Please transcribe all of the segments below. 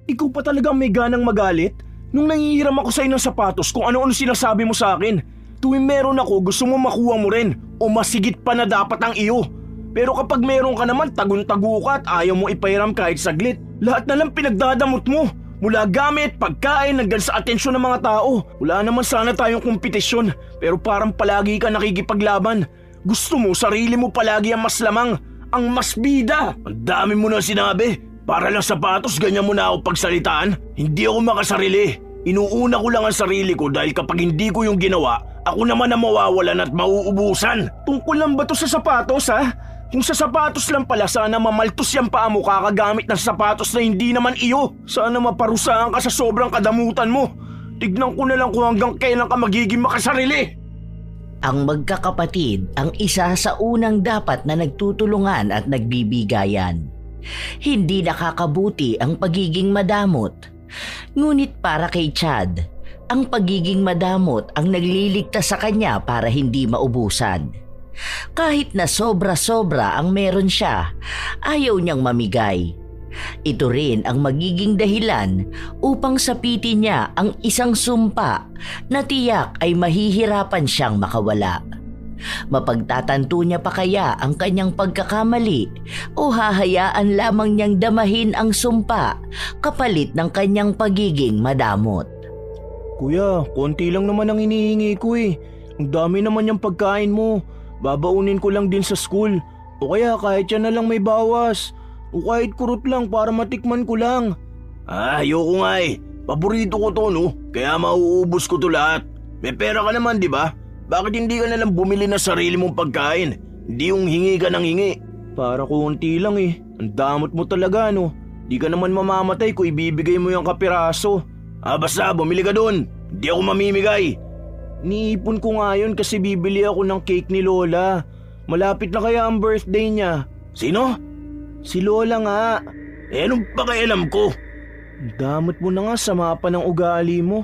Ikaw pa talagang may ganang magalit? Nung nangihiram ako sa'yo ng sapatos kung ano-ano sinasabi mo sa akin. Tuwing meron ako, gusto mo makuha mo rin. O masigit pa na dapat ang iyo. Pero kapag meron ka naman, tagun-tago ka at ayaw mo ipairam kahit saglit. Lahat na lang pinagdadamot mo. Mula gamit, pagkain, hanggang sa atensyon ng mga tao. Wala naman sana tayong kompetisyon. Pero parang palagi ka nakikipaglaban. Gusto mo, sarili mo palagi ang mas lamang. Ang mas bida. Ang dami mo na sinabi. Para lang sapatos, ganyan mo na ako pagsalitaan? Hindi ako makasarili. Inuuna ko lang ang sarili ko dahil kapag hindi ko yung ginawa, ako naman ang mawawalan at mauubusan. Tungkol lang ba to sa sapatos, ha? Kung sa sapatos lang pala, sana mamaltos yung paa mo kakagamit ng sapatos na hindi naman iyo. Sana maparusahan ka sa sobrang kadamutan mo. Tignan ko na lang kung hanggang kailan ka magiging makasarili. Ang magkakapatid ang isa sa unang dapat na nagtutulungan at nagbibigayan. Hindi nakakabuti ang pagiging madamot. Ngunit para kay Chad, ang pagiging madamot ang nagliligtas sa kanya para hindi maubusan. Kahit na sobra-sobra ang meron siya, ayaw niyang mamigay. Ito rin ang magiging dahilan upang sapitin niya ang isang sumpa na tiyak ay mahihirapan siyang makawala. Mapagtatanto niya pa kaya ang kanyang pagkakamali o hahayaan lamang niyang damahin ang sumpa kapalit ng kanyang pagiging madamot? Kuya, konti lang naman ang hinihingi ko eh. Ang dami naman yung pagkain mo. Babaunin ko lang din sa school. O kaya kahit yan na lang may bawas. O kahit kurot lang para matikman ko lang. Ayoko nga eh. Paborito ko to no. Kaya mauubos ko to lahat. May pera ka naman di ba? Bakit hindi ka nalang bumili ng sarili mong pagkain? Hindi yung hingi ka ng hingi. Para konti lang eh. Ang damot mo talaga no. Di ka naman mamamatay kung ibibigay mo yung kapiraso. Basta bumili ka dun. Hindi ako mamimigay. Niipon ko nga yun kasi bibili ako ng cake ni Lola. Malapit na kaya ang birthday niya. Sino? Si Lola nga. Anong pakialam ko? Ang damot mo na nga, sama pa ng ugali mo.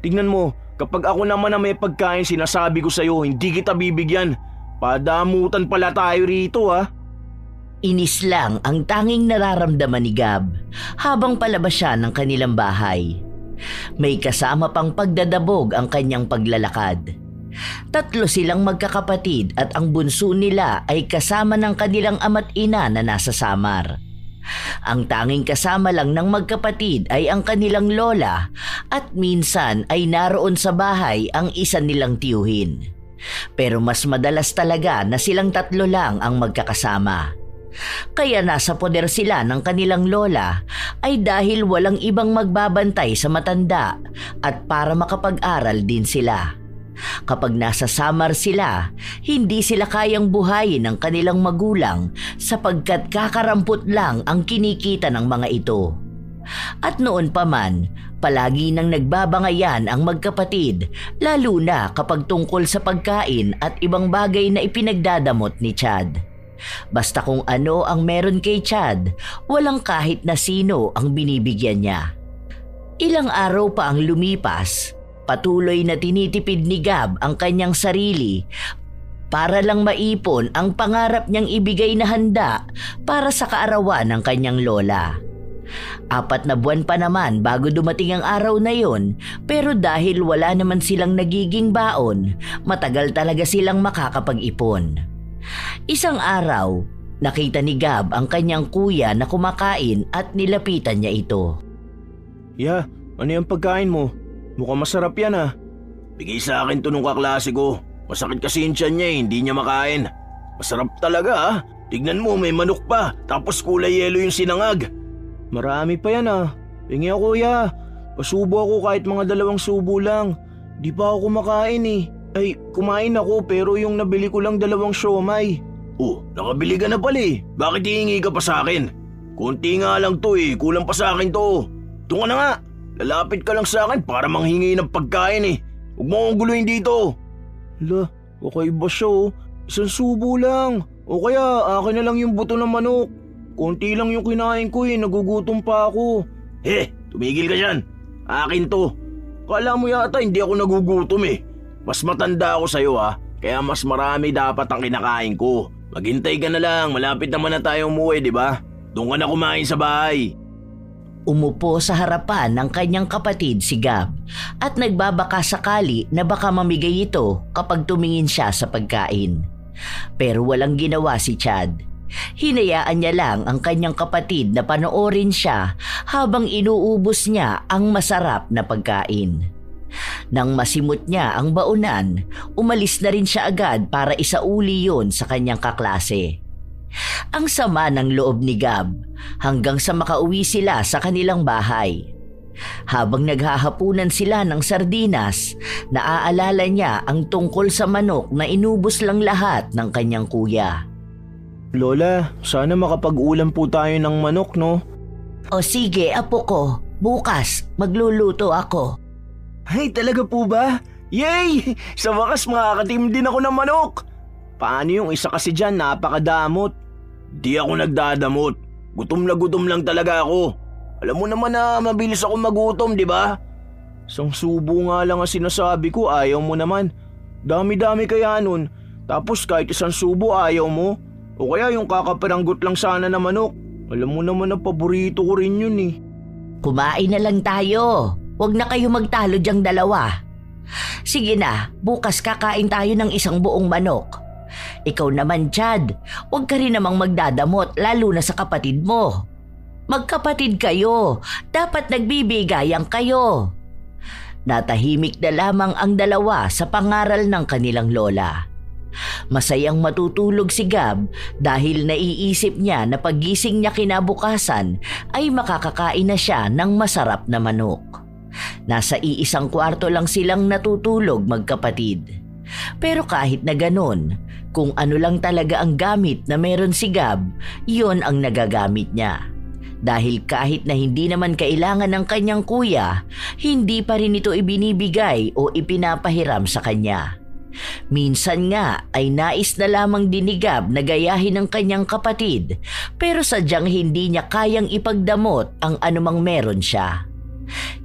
Tingnan mo. Kapag ako naman na may pagkain, sinasabi ko sa'yo, hindi kita bibigyan. Padamutan pala tayo rito ha. Inis lang ang tanging nararamdaman ni Gab habang palabas siya ng kanilang bahay. May kasama pang pagdadabog ang kanyang paglalakad. 3 silang magkakapatid at ang bunso nila ay kasama ng kanilang ama't ina na nasa Samar. Ang tanging kasama lang ng magkapatid ay ang kanilang lola at minsan ay naroon sa bahay ang isa nilang tiyuhin. Pero mas madalas talaga na silang 3 lang ang magkakasama. Kaya nasa poder sila ng kanilang lola ay dahil walang ibang magbabantay sa matanda at para makapag-aral din sila. Kapag nasa Samar sila, hindi sila kayang buhayin ng kanilang magulang sapagkat kakarampot lang ang kinikita ng mga ito. At noon pa man, palagi nang nagbabangayan ang magkapatid lalo na kapag tungkol sa pagkain at ibang bagay na ipinagdadamot ni Chad. Basta kung ano ang meron kay Chad, walang kahit na sino ang binibigyan niya. Ilang araw pa ang lumipas, patuloy na tinitipid ni Gab ang kanyang sarili para lang maipon ang pangarap niyang ibigay na handa para sa kaarawan ng kanyang lola. 4 na buwan pa naman bago dumating ang araw na yon, pero dahil wala naman silang nagiging baon, matagal talaga silang makakapag-ipon. Isang araw, nakita ni Gab ang kanyang kuya na kumakain at nilapitan niya ito. Ya, ano yung pagkain mo? Mukhang masarap yan ha. Bigay sa akin to nung kaklase ko. Masakit kasi yung tiyan niya hindi niya makain. Masarap talaga ha. Tignan mo, may manok pa, tapos kulay yelo yung sinangag. Marami pa yan ha. Hingi ako kuya. Pasubo ako kahit mga 2 subo lang. Di pa ako kumakain eh. Ay, kumain ako pero yung nabili ko lang 2 siomay. Oh, nakabili ka na pala eh. Bakit hihingi ka pa sa akin? Kunti nga lang to eh, kulang pa sa akin to. Doon ka na nga. Lalapit ka lang sa akin para manghingi ng pagkain eh. Huwag mo akong guluhin dito. Hala, okay ba siya oh? 1 subo lang. O kaya akin na lang yung buto ng manok. Konti lang yung kinain ko eh, nagugutom pa ako. Tumigil ka dyan. Akin to. Kala mo yata hindi ako nagugutom eh. Mas matanda ako sa'yo ha, kaya mas marami dapat ang kinakain ko. Maghintay ka na lang, malapit naman na tayo umuwi, di ba? Doon ka na kumain sa bahay. Umupo sa harapan ng kanyang kapatid si Gab at nagbabaka sakali na baka mamigay ito kapag tumingin siya sa pagkain. Pero walang ginawa si Chad. Hinayaan niya lang ang kanyang kapatid na panoorin siya habang inuubos niya ang masarap na pagkain. Nang masimot niya ang baunan, umalis na rin siya agad para isauli yon sa kanyang kaklase. Ang sama ng loob ni Gab hanggang sa makauwi sila sa kanilang bahay. Habang naghahapunan sila ng sardinas, naaalala niya ang tungkol sa manok na inubos lang lahat ng kanyang kuya. Lola, sana makapag-ulam po tayo ng manok, no? O sige, apo ko. Bukas, magluluto ako. Ay, talaga po ba? Yay! Sa wakas makakatim din ako ng manok! Paano yung isa kasi dyan, napakadamot? Di ako nagdadamot. Gutom na gutom lang talaga ako. Alam mo naman na mabilis ako magutom, di ba? Isang subo nga lang ang sinasabi ko, ayaw mo naman. Dami-dami kaya nun. Tapos kahit isang subo ayaw mo. O kaya yung kakaparanggot lang sana na manok. Alam mo naman na paborito ko rin yun eh. Kumain na lang tayo. Huwag na kayo magtalo diyang dalawa. Sige na, bukas kakain tayo ng isang buong manok. Ikaw naman, Chad, huwag ka rin namang magdadamot lalo na sa kapatid mo. Magkapatid kayo, dapat nagbibigayan kayo. Natahimik na lamang ang dalawa sa pangaral ng kanilang lola. Masayang matutulog si Gab dahil naiisip niya na paggising niya kinabukasan ay makakakain na siya ng masarap na manok. Nasa iisang kwarto lang silang natutulog magkapatid. Pero kahit na ganon, kung ano lang talaga ang gamit na meron si Gab, yon ang nagagamit niya. Dahil kahit na hindi naman kailangan ng kanyang kuya, hindi pa rin ito ibinibigay o ipinapahiram sa kanya. Minsan nga ay nais na lamang din ni Gab na gayahin ng kanyang kapatid, pero sadyang hindi niya kayang ipagdamot ang anumang meron siya.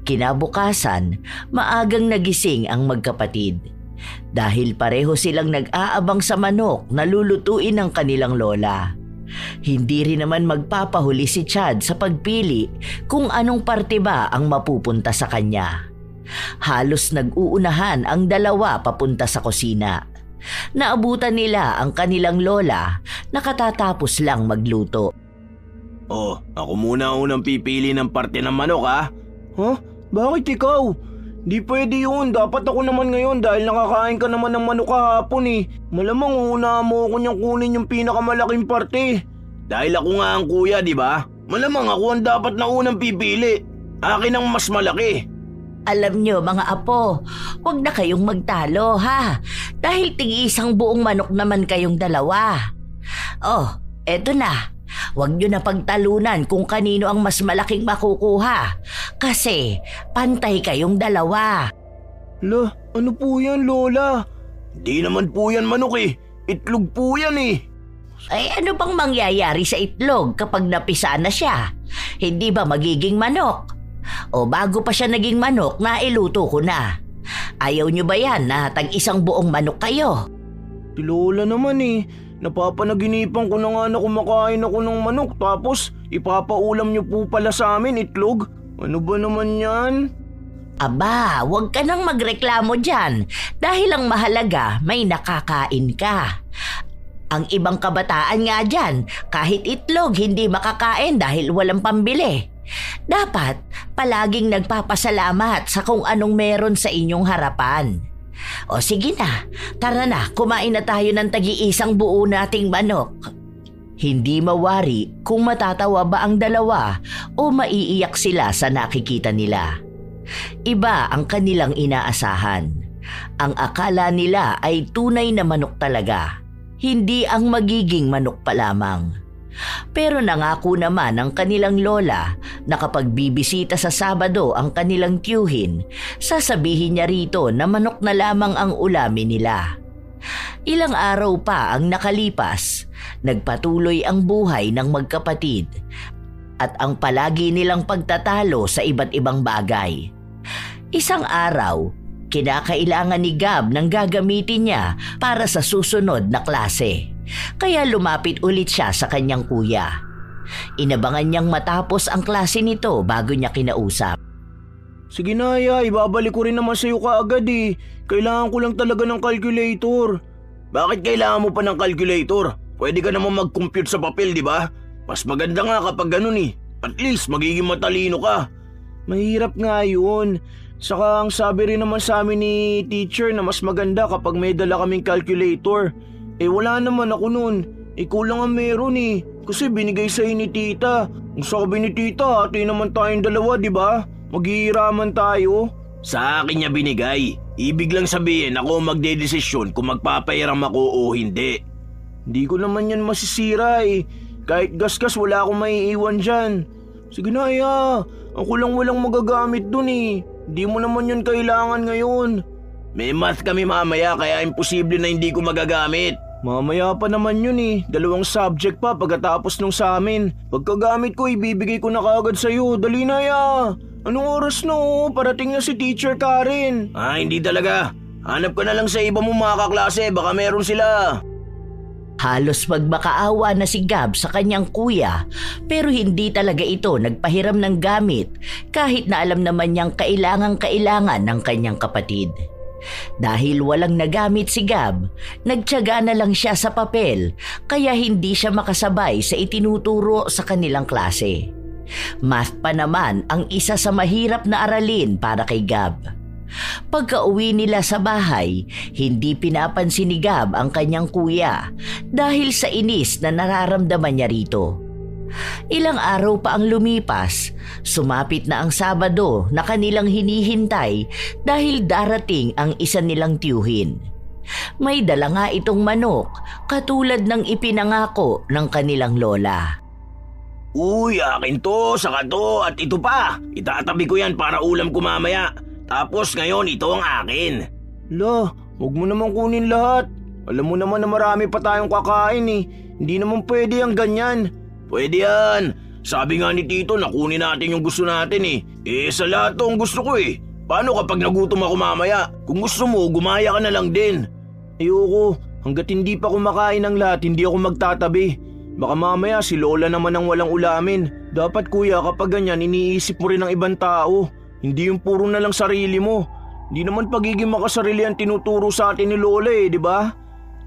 Kinabukasan, maagang nagising ang magkapatid. Dahil pareho silang nag-aabang sa manok na lulutuin ng kanilang lola. Hindi rin naman magpapahuli si Chad sa pagpili kung anong parte ba ang mapupunta sa kanya. Halos nag-uunahan ang dalawa papunta sa kusina. Naabutan nila ang kanilang lola na katatapos lang magluto. Oh, ako muna unang pipili ng parte ng manok ha? Huh? Bakit ikaw? Di pwede yun. Dapat ako naman ngayon dahil nakakain ka naman ng manok kahapon eh. Malamang una mo ako niyang kunin yung pinakamalaking parte. Dahil ako nga ang kuya, di ba? Malamang ako ang dapat na unang pipili. Akin ang mas malaki. Alam nyo mga apo, huwag na kayong magtalo ha. Dahil tig-isang buong manok naman kayong dalawa. Oh, eto na. Huwag nyo na pagtalunan kung kanino ang mas malaking makukuha. Kasi pantay kayong dalawa. La, ano po yan, Lola? Di naman po yan manok eh. Itlog po yan eh. Ay ano bang mangyayari sa itlog kapag napisa na siya? Hindi ba magiging manok? O bago pa siya naging manok, nailuto ko na. Ayaw nyo ba yan na tag-isang buong manok kayo? Si Lola naman eh. Napapanaginipan ko na nga na kumakain ako ng manok tapos ipapaulam niyo po pala sa amin itlog. Ano ba naman yan? Aba, huwag ka nang magreklamo dyan dahil ang mahalaga may nakakain ka. Ang ibang kabataan nga dyan, kahit itlog hindi makakain dahil walang pambili. Dapat palaging nagpapasalamat sa kung anong meron sa inyong harapan. O sige na, tara na, kumain na tayo ng tagi-isang buo nating manok. Hindi mawari kung matatawa ba ang dalawa o maiiyak sila sa nakikita nila. Iba ang kanilang inaasahan. Ang akala nila ay tunay na manok talaga, hindi ang magiging manok pa lamang. Pero nangako naman ang kanilang lola na kapag bibisita sa Sabado ang kanilang tiyuhin, sasabihin niya rito na manok na lamang ang ulamin nila. Ilang araw pa ang nakalipas, nagpatuloy ang buhay ng magkapatid at ang palagi nilang pagtatalo sa iba't ibang bagay. Isang araw, kinakailangan ni Gab ng gagamitin niya para sa susunod na klase. Kaya lumapit ulit siya sa kanyang kuya. Inabangan niyang matapos ang klase nito bago niya kinausap. Sige na, Yay. Ibabalik ko rin naman sa'yo kaagad eh. Kailangan ko lang talaga ng calculator. Bakit kailangan mo pa ng calculator? Pwede ka naman mag-compute sa papel, di ba? Mas maganda nga kapag ganun eh. At least magiging matalino ka. Mahirap nga yun. Saka ang sabi rin naman sa amin ni teacher na mas maganda kapag may dala kaming calculator. Eh wala naman ako nun. Ikaw lang ang meron eh. Kasi binigay sa'yo ni tita. Ang sabi ni tita, hati naman tayong dalawa, di ba? Maghihiraman tayo. Sa akin niya binigay. Ibig lang sabihin ako magdedesisyon kung magpapairam ako o hindi. Hindi ko naman yan masisira eh. Kahit gasgas wala akong maiiwan dyan. Sige na, Aya. Ako lang walang magagamit dun eh. Hindi mo naman yun kailangan ngayon. May math kami mamaya kaya imposible na hindi ko magagamit. Mamaya pa naman yun eh. 2 subject pa pagkatapos nung sa amin. Pagkagamit ko ibibigay ko na kaagad sa'yo. Dali na, Ya. Anong oras no? Parating na si Teacher Karen. Hindi talaga. Hanap ka na lang sa iba mong mga kaklase. Baka meron sila. Halos magmakaawa na si Gab sa kanyang kuya pero hindi talaga ito nagpahiram ng gamit kahit na alam naman niyang kailangan ng kanyang kapatid. Dahil walang nagamit si Gab, nagtiyaga na lang siya sa papel kaya hindi siya makasabay sa itinuturo sa kanilang klase. Math pa naman ang isa sa mahirap na aralin para kay Gab. Pagka-uwi nila sa bahay, hindi pinapansin ni Gab ang kanyang kuya dahil sa inis na nararamdaman niya rito. Ilang araw pa ang lumipas, sumapit na ang Sabado na kanilang hinihintay dahil darating ang isa nilang tiyuhin. May dala nga itong manok katulad ng ipinangako ng kanilang lola. Uy, akin to, saka to, at ito pa. Itatabi ko yan para ulam ko mamaya. Tapos ngayon ito ang akin. La, huwag mo naman kunin lahat. Alam mo naman na marami pa tayong kakain eh. Hindi naman pwede ang ganyan. Pwede yan. Sabi nga ni Tito na kunin natin yung gusto natin eh. Sa lahat to ang gusto ko eh. Paano kapag nagutom ako mamaya? Kung gusto mo, gumaya ka na lang din. Ayoko. Hanggat hindi pa kumakain ng lahat, hindi ako magtatabi. Baka mamaya si Lola naman ang walang ulamin. Dapat kuya kapag ganyan iniisip mo rin ang ibang tao. Hindi yung puro na lang sarili mo. Hindi naman pagiging makasarili ang tinuturo sa atin ni Lola eh, di ba?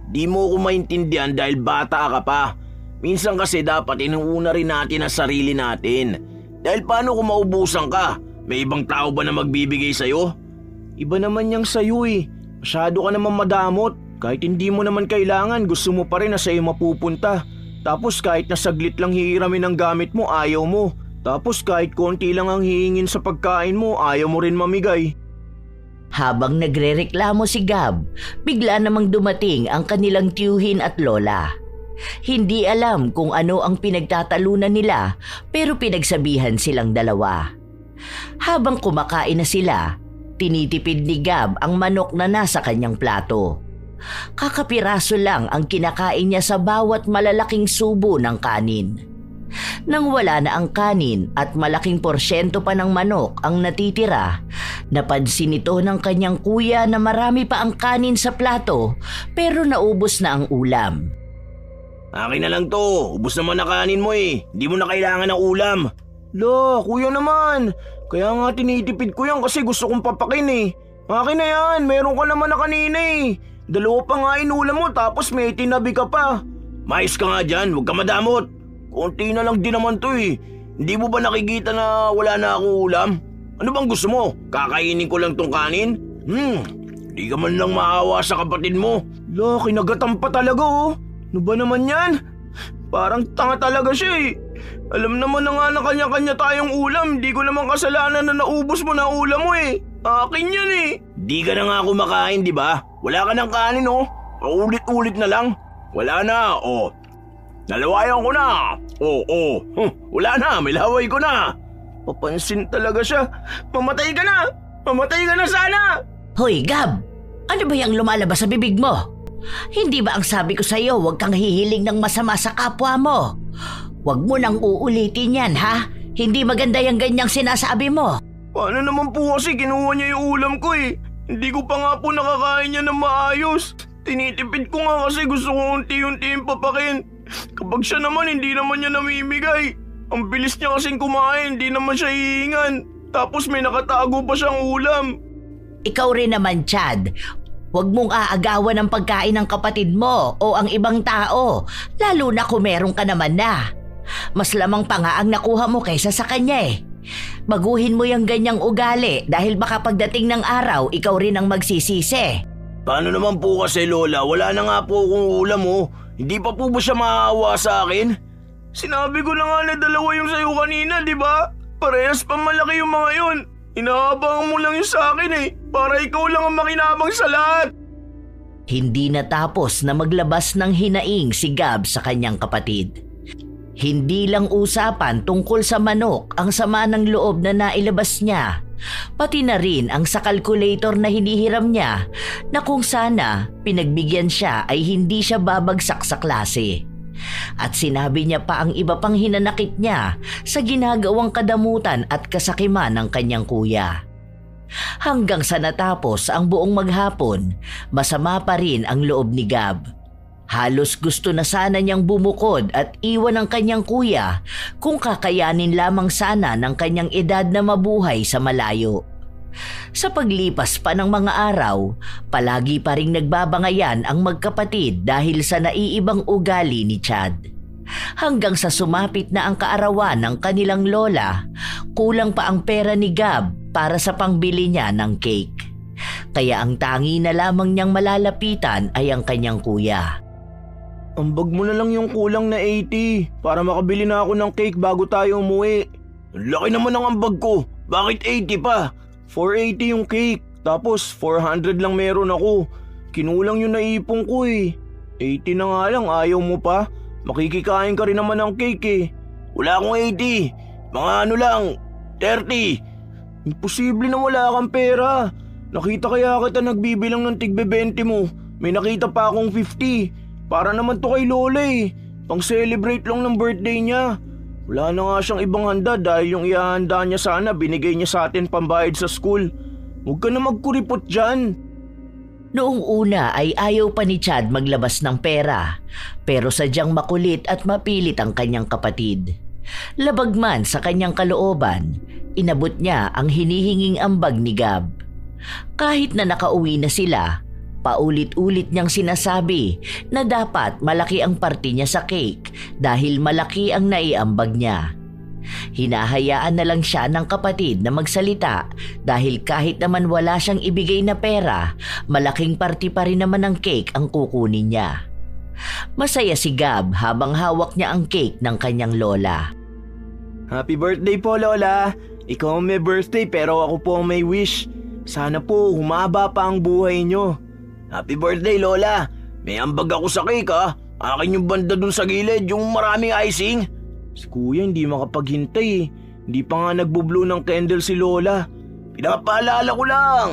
Di mo ko maintindihan dahil bata ka pa. Minsan kasi dapat inuuna rin natin ang sarili natin. Dahil paano kung maubusan ka? May ibang tao ba na magbibigay sa'yo? Iba naman yang sa'yo eh. Masyado ka naman madamot. Kahit hindi mo naman kailangan, gusto mo pa rin na sa'yo mapupunta. Tapos kahit na saglit lang hihiramin ang gamit mo, ayaw mo. Tapos kahit konti lang ang hihingin sa pagkain mo, ayaw mo rin mamigay. Habang nagrereklamo si Gab, bigla namang dumating ang kanilang tiyuhin at lola. Hindi alam kung ano ang pinagtatalunan nila pero pinagsabihan silang dalawa. Habang kumakain na sila, tinitipid ni Gab ang manok na nasa kanyang plato. Kakapiraso lang ang kinakain niya sa bawat malalaking subo ng kanin. Nang wala na ang kanin at malaking porsyento pa ng manok ang natitira, napansin ito ng kanyang kuya na marami pa ang kanin sa plato pero naubos na ang ulam. Akin na lang to. Ubus naman na kanin mo eh. Hindi mo na kailangan ng ulam. La, kuya naman. Kaya nga tinitipid ko yan kasi gusto kong papakin eh. Akin na yan. Meron ka naman na kanina eh. 2 pa nga inulam mo tapos may tinabi ka pa. Mais ka nga dyan. Huwag ka madamot. Konti na lang din naman to eh. Hindi mo ba nakikita na wala na akong ulam? Ano bang gusto mo? Kakainin ko lang tong kanin? Di ka man lang maawa sa kapatid mo. La, kinagatan pa talaga oh. Ano ba naman yan? Parang tanga talaga siya eh. Alam naman na nga na kanya-kanya tayong ulam. Di ko naman kasalanan na naubos mo na ulam mo eh. Akin yan eh. Di ka na nga kumakain, di ba? Wala ka ng kanin oh. Paulit-ulit na lang. Wala na, oh. Nalawayan ko na. Oh. Wala na, may laway ko na. Papansin talaga siya. Mamatay ka na. Mamatay ka na sana. Hoy Gab, ano ba yung lumalabas sa bibig mo? Hindi ba ang sabi ko sa'yo huwag kang hihiling ng masama sa kapwa mo? Huwag mo nang uulitin yan ha? Hindi maganda yung ganyang sinasabi mo. Paano naman po kasi kinuha niya yung ulam ko eh. Hindi ko pa nga po nakakain niya ng maayos. Tinitipid ko nga kasi gusto ko unti-unti yung papakin. Kapag siya naman, hindi naman niya namimigay. Ang bilis niya kasing kumain, hindi naman siya hihingan. Tapos may nakatago pa siyang ulam. Ikaw rin naman, Chad. Huwag mong aagawan ang pagkain ng kapatid mo o ang ibang tao, lalo na kung meron ka naman na. Mas lamang pa nga ang nakuha mo kaysa sa kanya eh. Baguhin mo yung ganyang ugali dahil baka pagdating ng araw, ikaw rin ang magsisisi. Paano naman po kasi, Lola? Wala na nga po akong ulam oh. Hindi pa po ba siya maawa sa akin? Sinabi ko na nga na dalawa yung sayo kanina, di ba? Parehas pa malaki yung mga yun. Inaabangan mo lang yung sa akin eh. Para ikaw lang ang makinabang sa lahat. Hindi natapos na maglabas ng hinaing si Gab sa kanyang kapatid. Hindi lang usapan tungkol sa manok ang sama ng loob na nailabas niya, pati na rin ang sa calculator na hinihiram niya na kung sana pinagbigyan siya ay hindi siya babagsak sa klase. At sinabi niya pa ang iba pang hinanakit niya sa ginagawang kadamutan at kasakiman ng kanyang kuya. Hanggang sa natapos ang buong maghapon, masama pa rin ang loob ni Gab. Halos gusto na sana niyang bumukod at iwan ang kanyang kuya kung kakayanin lamang sana ng kanyang edad na mabuhay sa malayo. Sa paglipas pa ng mga araw, palagi pa ring nagbabangayan ang magkapatid dahil sa naiibang ugali ni Chad. Hanggang sa sumapit na ang kaarawan ng kanilang lola, kulang pa ang pera ni Gab para sa pangbili niya ng cake. Kaya ang tangi na lamang niyang malalapitan ay ang kanyang kuya. Ambag mo na lang yung kulang na 80 para makabili na ako ng cake bago tayo umuwi. Ang laki naman ng ambag ko. Bakit 80 pa? 480 yung cake. Tapos 400 lang meron ako. Kinulang yung naipon ko eh. 80 na nga lang, ayaw mo pa? Makikikain ka rin naman ng cake eh. Wala akong 80. Mga ano lang, 30. Imposible na wala kang pera. Nakita kaya kita nagbibilang ng tigbe 20 mo. May nakita pa akong 50. Para naman to kay Lola eh. Pang-celebrate lang ng birthday niya. Wala na nga siyang ibang handa dahil yung ihahanda niya sana binigay niya sa atin pambayad sa school. Huwag ka na magkuripot dyan. Noong una ay ayaw pa ni Chad maglabas ng pera, pero sadyang makulit at mapilit ang kanyang kapatid. Labag man sa kanyang kalooban, inabot niya ang hinihinging ambag ni Gab. Kahit na nakauwi na sila, paulit-ulit niyang sinasabi na dapat malaki ang parte niya sa cake dahil malaki ang naiambag niya. Hinahayaan na lang siya ng kapatid na magsalita dahil kahit naman wala siyang ibigay na pera, malaking parte pa rin naman ng cake ang kukunin niya. Masaya si Gab habang hawak niya ang cake ng kanyang lola. Happy birthday po, Lola. Ikaw ang may birthday pero ako po ang may wish. Sana po humaba pa ang buhay niyo. Happy birthday, Lola. May ambag ako sa cake ha. Akin yung banda dun sa gilid, yung maraming icing. Si Kuya hindi makapaghintay eh. Hindi pa nga nagbo-blow ng candle si Lola. Pinapaalala ko lang.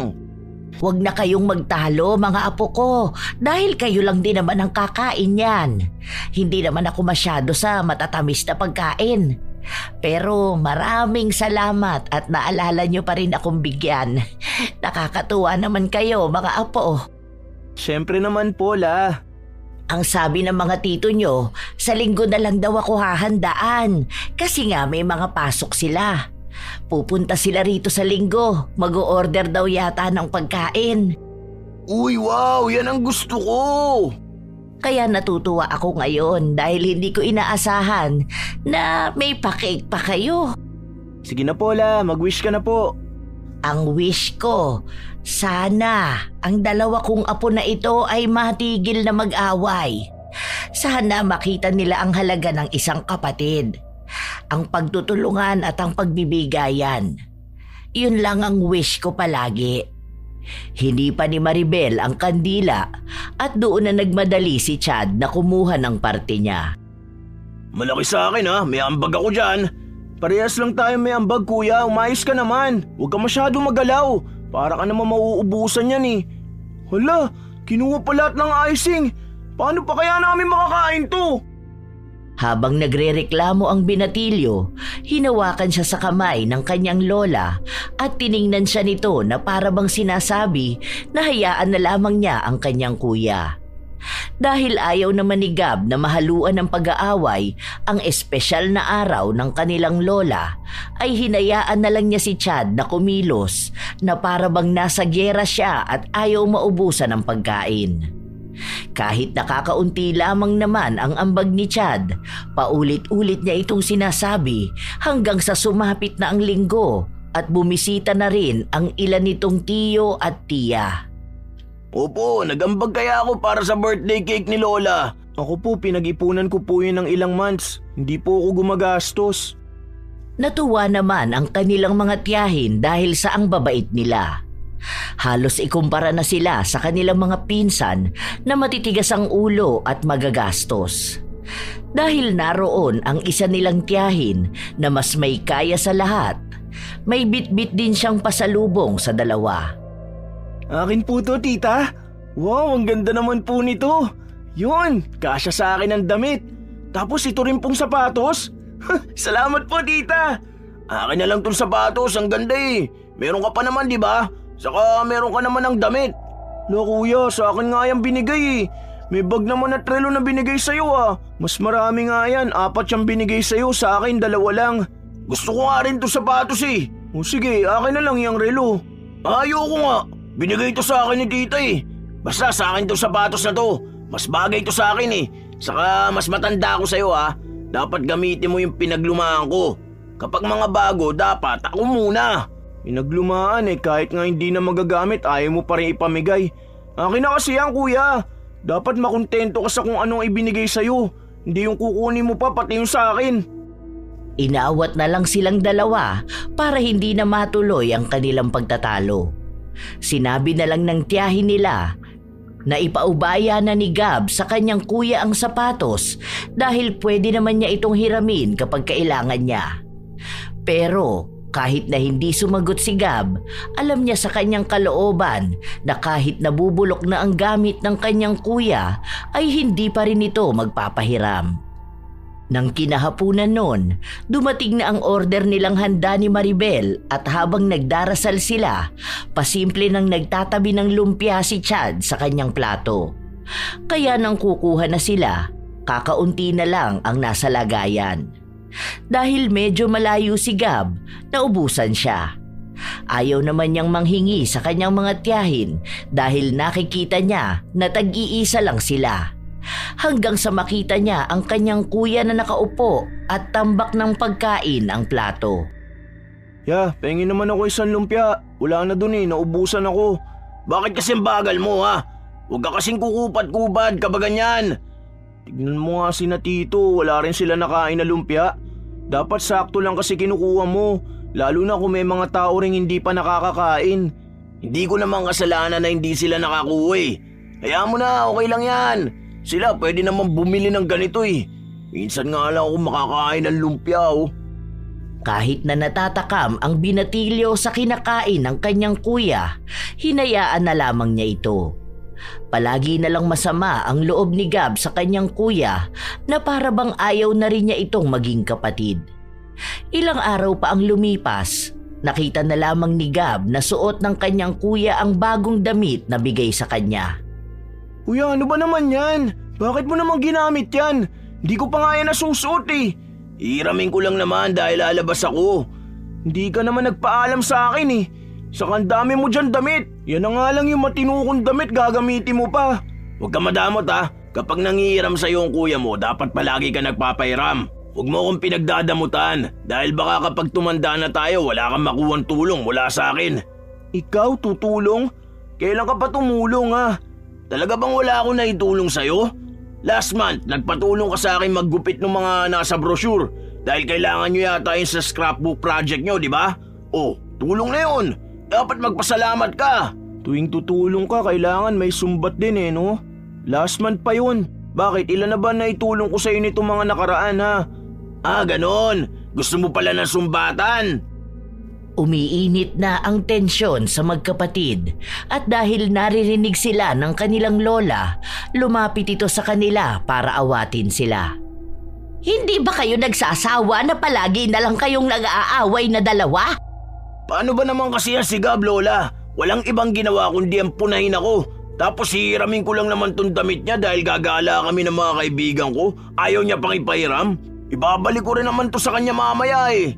Huwag na kayong magtalo mga apo ko dahil kayo lang din naman ang kakain yan. Hindi naman ako masyado sa matatamis na pagkain. Pero maraming salamat at naalala nyo pa rin akong bigyan. Nakakatuwa naman kayo mga apo. Siyempre naman po, La. Ang sabi ng mga tito nyo, sa linggo na lang daw ako hahandaan kasi nga may mga pasok sila. Pupunta sila rito sa linggo, mag-o-order daw yata ng pagkain. Uy, wow! Yan ang gusto ko! Kaya natutuwa ako ngayon dahil hindi ko inaasahan na may pa-cake pa kayo. Sige na po, La. Mag-wish ka na po. Ang wish ko, sana ang dalawa kong apo na ito ay matigil na mag-away. Sana makita nila ang halaga ng isang kapatid, ang pagtutulungan at ang pagbibigayan. Yun lang ang wish ko palagi. Hindi pa ni Maribel ang kandila at doon na nagmadali si Chad na kumuha ng parte niya. Malaki sa akin ha, may ambag ako dyan. Parehas lang tayo may ambag, Kuya. Umayos ka naman. Huwag ka masyado magalaw. Para ka naman mauubusan yan eh. Hala, kinuha pa lahat ng icing. Paano pa kaya namin makakain to? Habang nagrereklamo ang binatilyo, hinawakan siya sa kamay ng kanyang lola at tiningnan siya nito na para bang sinasabi na hayaan na lamang niya ang kanyang kuya. Dahil ayaw naman ni Gab na mahaluan ng pag-aaway ang espesyal na araw ng kanilang lola, ay hinayaan na lang niya si Chad na kumilos na para bang nasa gyera siya at ayaw maubusan ng pagkain. Kahit nakakaunti lamang naman ang ambag ni Chad, paulit-ulit niya itong sinasabi hanggang sa sumapit na ang linggo at bumisita na rin ang ilan nitong tiyo at tiya. Opo, nagambag kaya ako para sa birthday cake ni Lola. Ako po, pinag-ipunan ko po yun ng ilang months. Hindi po ako gumagastos. Natuwa naman ang kanilang mga tiyahin dahil sa ang babait nila. Halos ikumpara na sila sa kanilang mga pinsan na matitigas ang ulo at magagastos. Dahil naroon ang isa nilang tiyahin na mas may kaya sa lahat, may bitbit din siyang pasalubong sa dalawa. Akin po to, tita. Wow, ang ganda naman po nito. Yun, kasya sa akin ang damit. Tapos ito rin pong sapatos. Salamat po, tita. Akin na lang tong sapatos, ang ganda eh. Meron ka pa naman, di ba? Saka meron ka naman ng damit. No, kuya, sa akin nga yan binigay eh. May bag naman at relo na binigay sa'yo ah. Mas marami nga yan, 4 yung binigay sa'yo, sa akin 2 lang. Gusto ko nga rin to sapatos eh. O sige, akin na lang yung relo. Ayoko nga. Binigay ito sa akin ni tita eh. Basta sa akin itong sapatos na to. Mas bagay ito sa akin eh. Saka mas matanda ako sa'yo ha. Dapat gamitin mo yung pinaglumaan ko. Kapag mga bago, dapat ako muna. Pinaglumaan eh, kahit nga hindi na magagamit, ayaw mo pa rin ipamigay. Akin na kasi yan, kuya. Dapat makontento ka sa kung anong ibinigay sa'yo. Hindi yung kukunin mo pa, pati yung sa akin. Inaawat na lang silang dalawa para hindi na matuloy ang kanilang pagtatalo. Sinabi na lang ng tiyahin nila na ipaubaya na ni Gab sa kanyang kuya ang sapatos dahil pwede naman niya itong hiramin kapag kailangan niya. Pero kahit na hindi sumagot si Gab, alam niya sa kanyang kalooban na kahit nabubulok na ang gamit ng kanyang kuya ay hindi pa rin ito magpapahiram. Nang kinahapunan noon, dumating na ang order nilang handa ni Maribel at habang nagdarasal sila, pasimple nang nagtatabi ng lumpia si Chad sa kanyang plato. Kaya nang kukuha na sila, kakaunti na lang ang nasa lagayan. Dahil medyo malayo si Gab, naubusan siya. Ayaw naman niyang manghingi sa kanyang mga tiyahin dahil nakikita niya na tag-iisa lang sila. Hanggang sa makita niya ang kanyang kuya na nakaupo at tambak ng pagkain ang plato. Pengin naman ako isang lumpia. Wala na dun eh, naubusan ako. Bakit kasing bagal mo ha? Huwag ka kasing kukupat-kupad kapag ganyan. Tignan mo nga sina tito, wala rin sila nakain na lumpia. Dapat sakto lang kasi kinukuha mo, lalo na kung may mga tao ring hindi pa nakakakain. Hindi ko naman kasalanan na hindi sila nakakuha eh. Kaya mo na, okay lang yan. Sila pwede naman bumili ng ganito eh. Minsan nga lang ako makakain ng lumpia oh. Kahit na natatakam ang binatilyo sa kinakain ng kanyang kuya, hinayaan na lamang niya ito. Palagi na lang masama ang loob ni Gab sa kanyang kuya na para bang ayaw na rin niya itong maging kapatid. Ilang araw pa ang lumipas, nakita na lamang ni Gab na suot ng kanyang kuya ang bagong damit na bigay sa kanya. Kuya, ano ba naman yan? Bakit mo naman ginamit yan? Hindi ko pa nga yan nasusuot eh. Iramin ko lang naman dahil lalabas ako. Hindi ka naman nagpaalam sa akin eh. Saka ang dami mo dyan damit. Yan na nga lang yung matinukong damit gagamitin mo pa. Huwag ka madamot ha. Kapag nangihiram sa'yo ang kuya mo, dapat palagi ka nagpapairam. Huwag mo akong pinagdadamutan dahil baka kapag tumanda na tayo, wala kang makuhang tulong mula sa akin. Ikaw tutulong? Kailan ka pa tumulong ha? Talaga bang wala akong naitulong sa'yo? Last month, nagpatulong ka sa akin maggupit ng mga nasa brochure dahil kailangan nyo yata yun sa scrapbook project nyo, di ba? Oh, tulong na yun. Dapat magpasalamat ka. Tuwing tutulong ka, kailangan may sumbat din eh, no? Last month pa yun. Bakit? Ilan na ba naitulong ko sa'yo nitong mga nakaraan, ha? Ah, ganon. Gusto mo pala ng sumbatan? Umiinit na ang tensyon sa magkapatid at dahil naririnig sila ng kanilang lola, lumapit ito sa kanila para awatin sila. Hindi ba kayo nagsasawa na palagi na lang kayong nag-aaway na dalawa? Paano ba naman kasi yan si Gab, Lola? Walang ibang ginawa kundi ang punahin ako. Tapos hihiramin ko lang naman tong damit niya dahil gagala kami ng mga kaibigan ko. Ayaw niya pang ipahiram. Ibabalik ko rin naman to sa kanya mamaya eh.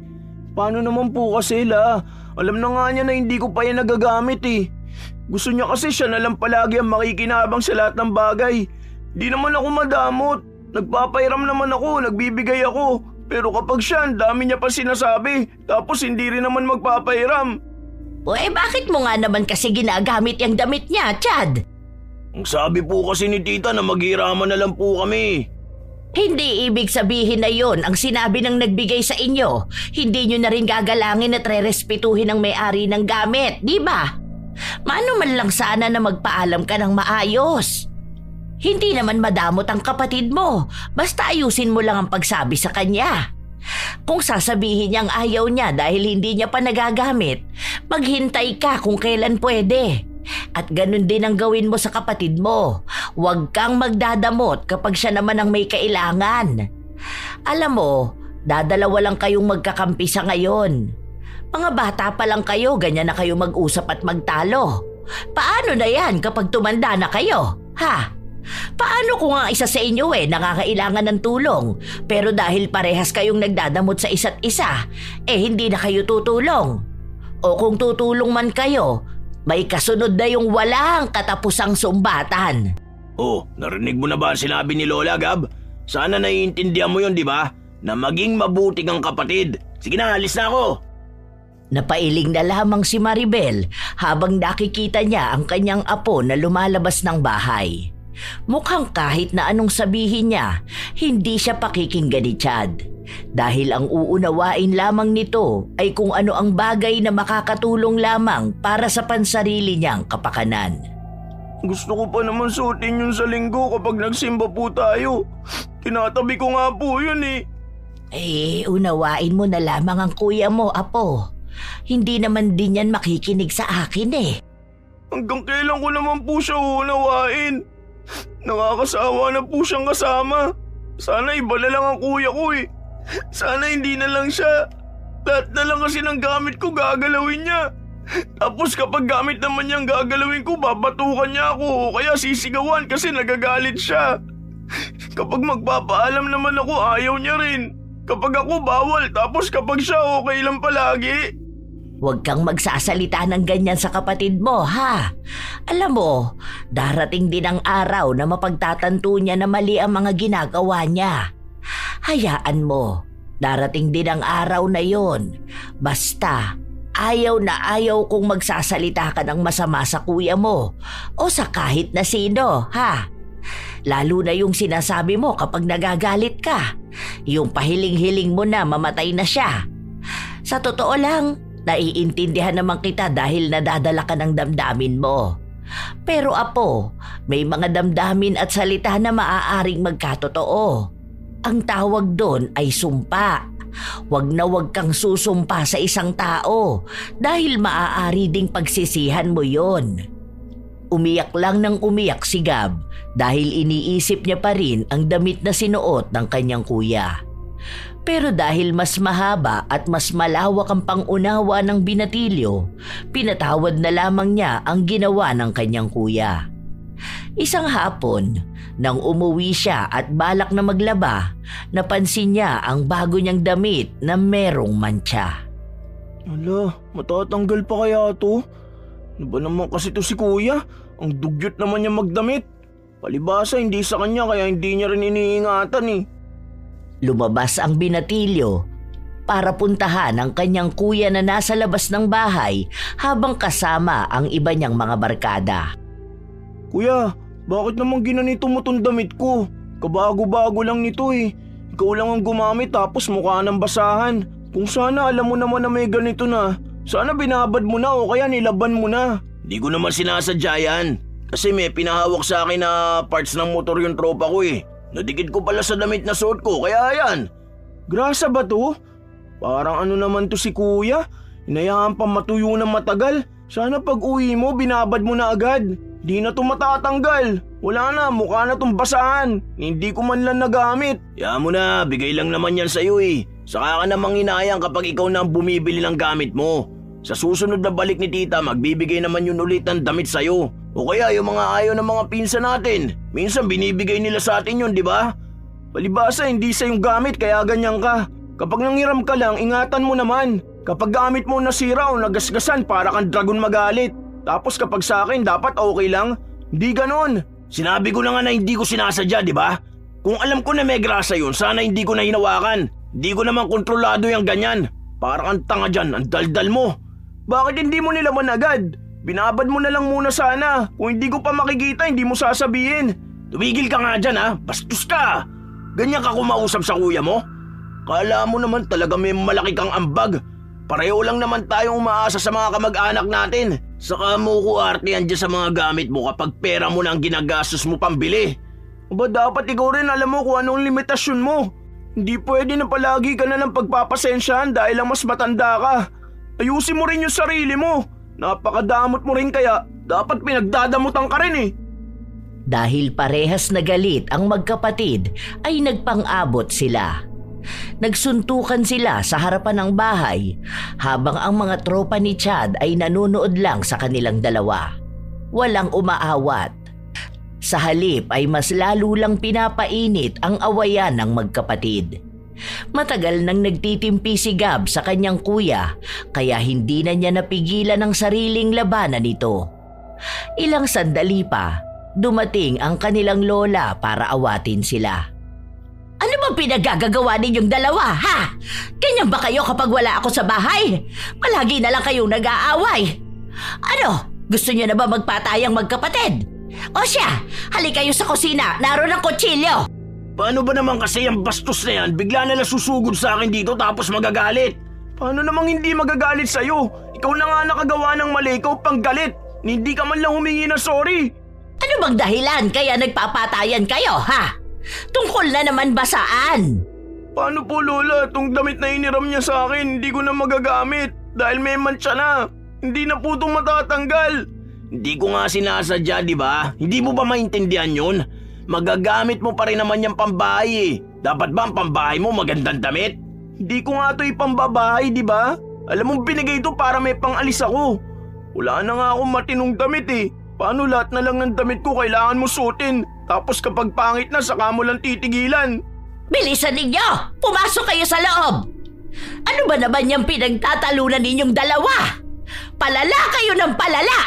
Paano naman po kasi la? Alam na nga niya na hindi ko pa yan nagagamit eh. Gusto niya kasi siya na lang palagi ang makikinabang sa lahat ng bagay. Di naman ako madamot. Nagpapahiram naman ako, nagbibigay ako. Pero kapag siya, ang dami niya pa sinasabi. Tapos hindi rin naman magpapahiram. Bakit mo nga naman kasi ginagamit yung damit niya, Chad? Ang sabi po kasi ni tita na maghiraman na lang po kami. Hindi ibig sabihin na yon ang sinabi ng nagbigay sa inyo. Hindi nyo na rin gagalangin at re-respetuhin ang may-ari ng gamit, di ba? Maano man lang sana na magpaalam ka ng maayos. Hindi naman madamot ang kapatid mo, basta ayusin mo lang ang pagsabi sa kanya. Kung sasabihin niyang ayaw niya dahil hindi niya pa nagagamit, maghintay ka kung kailan pwede. At ganun din ang gawin mo sa kapatid mo. Huwag kang magdadamot kapag siya naman ang may kailangan. Alam mo, dadalawa lang kayong magkakampi sa ngayon. Mga bata pa lang kayo, ganyan na kayo mag-usap at magtalo. Paano na yan kapag tumanda na kayo? Ha? Paano kung ang isa sa inyo nakakailangan ng tulong, pero dahil parehas kayong nagdadamot sa isa't isa, hindi na kayo tutulong? O kung tutulong man kayo, may kasunod na yung walang katapusang sumbatan. Oh, narinig mo na ba ang sinabi ni Lola, Gab? Sana naiintindihan mo yun, di ba? Na maging mabuti kang kapatid. Sige na, alis na ako. Napailing na lamang si Maribel habang nakikita niya ang kanyang apo na lumalabas ng bahay. Mukhang kahit na anong sabihin niya, hindi siya pakikinggan ni Chad. Dahil ang uunawain lamang nito ay kung ano ang bagay na makakatulong lamang para sa pansarili niyang kapakanan. Gusto ko pa naman suotin yun sa linggo kapag nagsimba po tayo. Tinatabi ko nga po yun eh. Unawain mo na lamang ang kuya mo, apo. Hindi naman din yan makikinig sa akin eh. Hanggang kailan ko naman po siya uunawain? Nakakasawa na po siyang kasama. Sana iba na lang ang kuya ko eh. Sana hindi na lang siya. Lahat na lang kasi ng gamit ko gagalawin niya. Tapos kapag gamit naman niyang gagalawin ko, babatukan niya ako o kaya sisigawan kasi nagagalit siya. Kapag magpapaalam naman ako, ayaw niya rin. Kapag ako bawal, tapos kapag siya okay lang palagi. Huwag kang magsasalita ng ganyan sa kapatid mo, ha? Alam mo, darating din ang araw na mapagtatanto niya na mali ang mga ginagawa niya. Hayaan mo, darating din ang araw na yon. Basta, ayaw na ayaw kung magsasalita ka ng masama sa kuya mo o sa kahit na sino, ha? Lalo na yung sinasabi mo kapag nagagalit ka. Yung pahiling-hiling mo na mamatay na siya. Sa totoo lang, naiintindihan naman kita dahil nadadala ka ng damdamin mo. Pero apo, may mga damdamin at salita na maaaring magkatotoo. Ang tawag doon ay sumpa. Huwag na huwag kang susumpa sa isang tao dahil maaari ding pagsisihan mo yon. Umiyak lang ng umiyak si Gab dahil iniisip niya pa rin ang damit na sinuot ng kanyang kuya. Pero dahil mas mahaba at mas malawak ang pangunawa ng binatilyo, pinatawad na lamang niya ang ginawa ng kanyang kuya. Isang hapon, nang umuwi siya at balak na maglaba, napansin niya ang bago niyang damit na merong mantsa. Ala, matatanggal pa kaya to? Ano ba naman kasi to si kuya? Ang dugyot naman niya magdamit. Palibasa hindi sa kanya kaya hindi niya rin iniingatan eh. Lumabas ang binatilyo para puntahan ang kanyang kuya na nasa labas ng bahay habang kasama ang iba niyang mga barkada. Kuya, bakit naman ginanito mo tong damit ko? Kabago-bago lang nito eh. Ikaw lang ang gumamit tapos mukha ng basahan. Kung sana alam mo naman na may ganito na, sana binabad mo na o kaya nilaban mo na. Di ko naman sinasadya yan. Kasi may pinahawak sa akin na parts ng motor yung tropa ko eh. Nadikit ko pala sa damit na suot ko, kaya yan. Grasa ba to? Parang ano naman to si kuya? Inayaan pa matuyo ng matagal. Sana pag uwi mo, binabad mo na agad. Di na to matatanggal. Wala na, mukha na tong basahan. Hindi ko man lang nagamit. Kaya mo na, bigay lang naman yan sa'yo eh. Saka ka namang hinayang kapag ikaw na ang bumibili ng gamit mo. Sa susunod na balik ni tita, magbibigay naman yun ulit ng damit sa'yo. O kaya yung mga ayaw ng mga pinsan natin. Minsan binibigay nila sa atin yun, di ba? Palibasa, hindi sa yung gamit kaya ganyan ka. Kapag nangiram ka lang, ingatan mo naman. Kapag gamit mo nasira o nagasgasan, para kang dragon magalit. Tapos kapag sa akin, dapat okay lang. Hindi ganon. Sinabi ko na nga na hindi ko sinasadya, di ba? Kung alam ko na may grasa yun, sana hindi ko na hinawakan. Hindi ko naman kontrolado yung ganyan. Para kang tanga dyan, ang daldal mo. Bakit hindi mo nilaman agad? Binabad mo na lang muna sana. Kung hindi ko pa makikita, hindi mo sasabihin. Tumigil ka nga dyan ha, bastos ka. Ganyan ka kumausap sa kuya mo? Kala mo naman talaga may malaki kang ambag. Pareho lang naman tayong umaasa sa mga kamag-anak natin. Saka mo ko artehan dyan sa mga gamit mo kapag pera mo na ang ginagastos mo pambili. Aba dapat ikaw rin alam mo kung anong limitasyon mo. Hindi pwede na palagi ka na ng pagpapasensyahan dahil lang mas matanda ka. Ayusin mo rin yung sarili mo. Napakadamot mo rin kaya dapat pinagdadamutan ka rin eh. Dahil parehas na galit ang magkapatid ay nagpang-abot sila. Nagsuntukan sila sa harapan ng bahay habang ang mga tropa ni Chad ay nanonood lang sa kanilang dalawa. Walang umaawat. Sa halip ay mas lalo lang pinapainit ang awayan ng magkapatid. Matagal nang nagtitimpi si Gab sa kanyang kuya kaya hindi na niya napigilan ang sariling labanan nito. Ilang sandali pa, dumating ang kanilang lola para awatin sila. Ano bang pinagagagawa ninyong dalawa, ha? Ganyan ba kayo kapag wala ako sa bahay? Palagi na lang kayong nag-aaway. Ano? Gusto niyo na ba magpatayang magkapatid? O siya, halik kayo sa kusina, naroon ang kutsilyo. Paano ba naman kasi ang bastos na yan? Bigla na lang susugod sa akin dito tapos magagalit. Paano namang hindi magagalit sa'yo? Ikaw na nga nakagawa ng mali, ikaw pang galit. Hindi ka man lang humingi ng sorry. Ano bang dahilan kaya nagpapatayan kayo, ha? Tungkol na naman ba saan? Paano po Lola, itong damit na iniram niya sa akin, hindi ko na magagamit dahil may mantsa na. Hindi na po itong matatanggal. Hindi ko nga sinasadya, di ba? Hindi mo ba maintindihan yun? Magagamit mo pa rin naman yung pambahay eh. Dapat ba ang pambahay mo magandang damit? Hindi ko nga ito ipambabahay, di ba? Alam mo binigay ito para may pangalis ako. Wala na nga akong matinong damit eh. Paano lahat na lang ng damit ko kailangan mo suotin? Tapos kapag pangit na saka mo lang titigilan. Bilisan ninyo! Pumasok kayo sa loob! Ano ba naman yung pinagtatalunan ninyong dalawa? Palala kayo ng palala!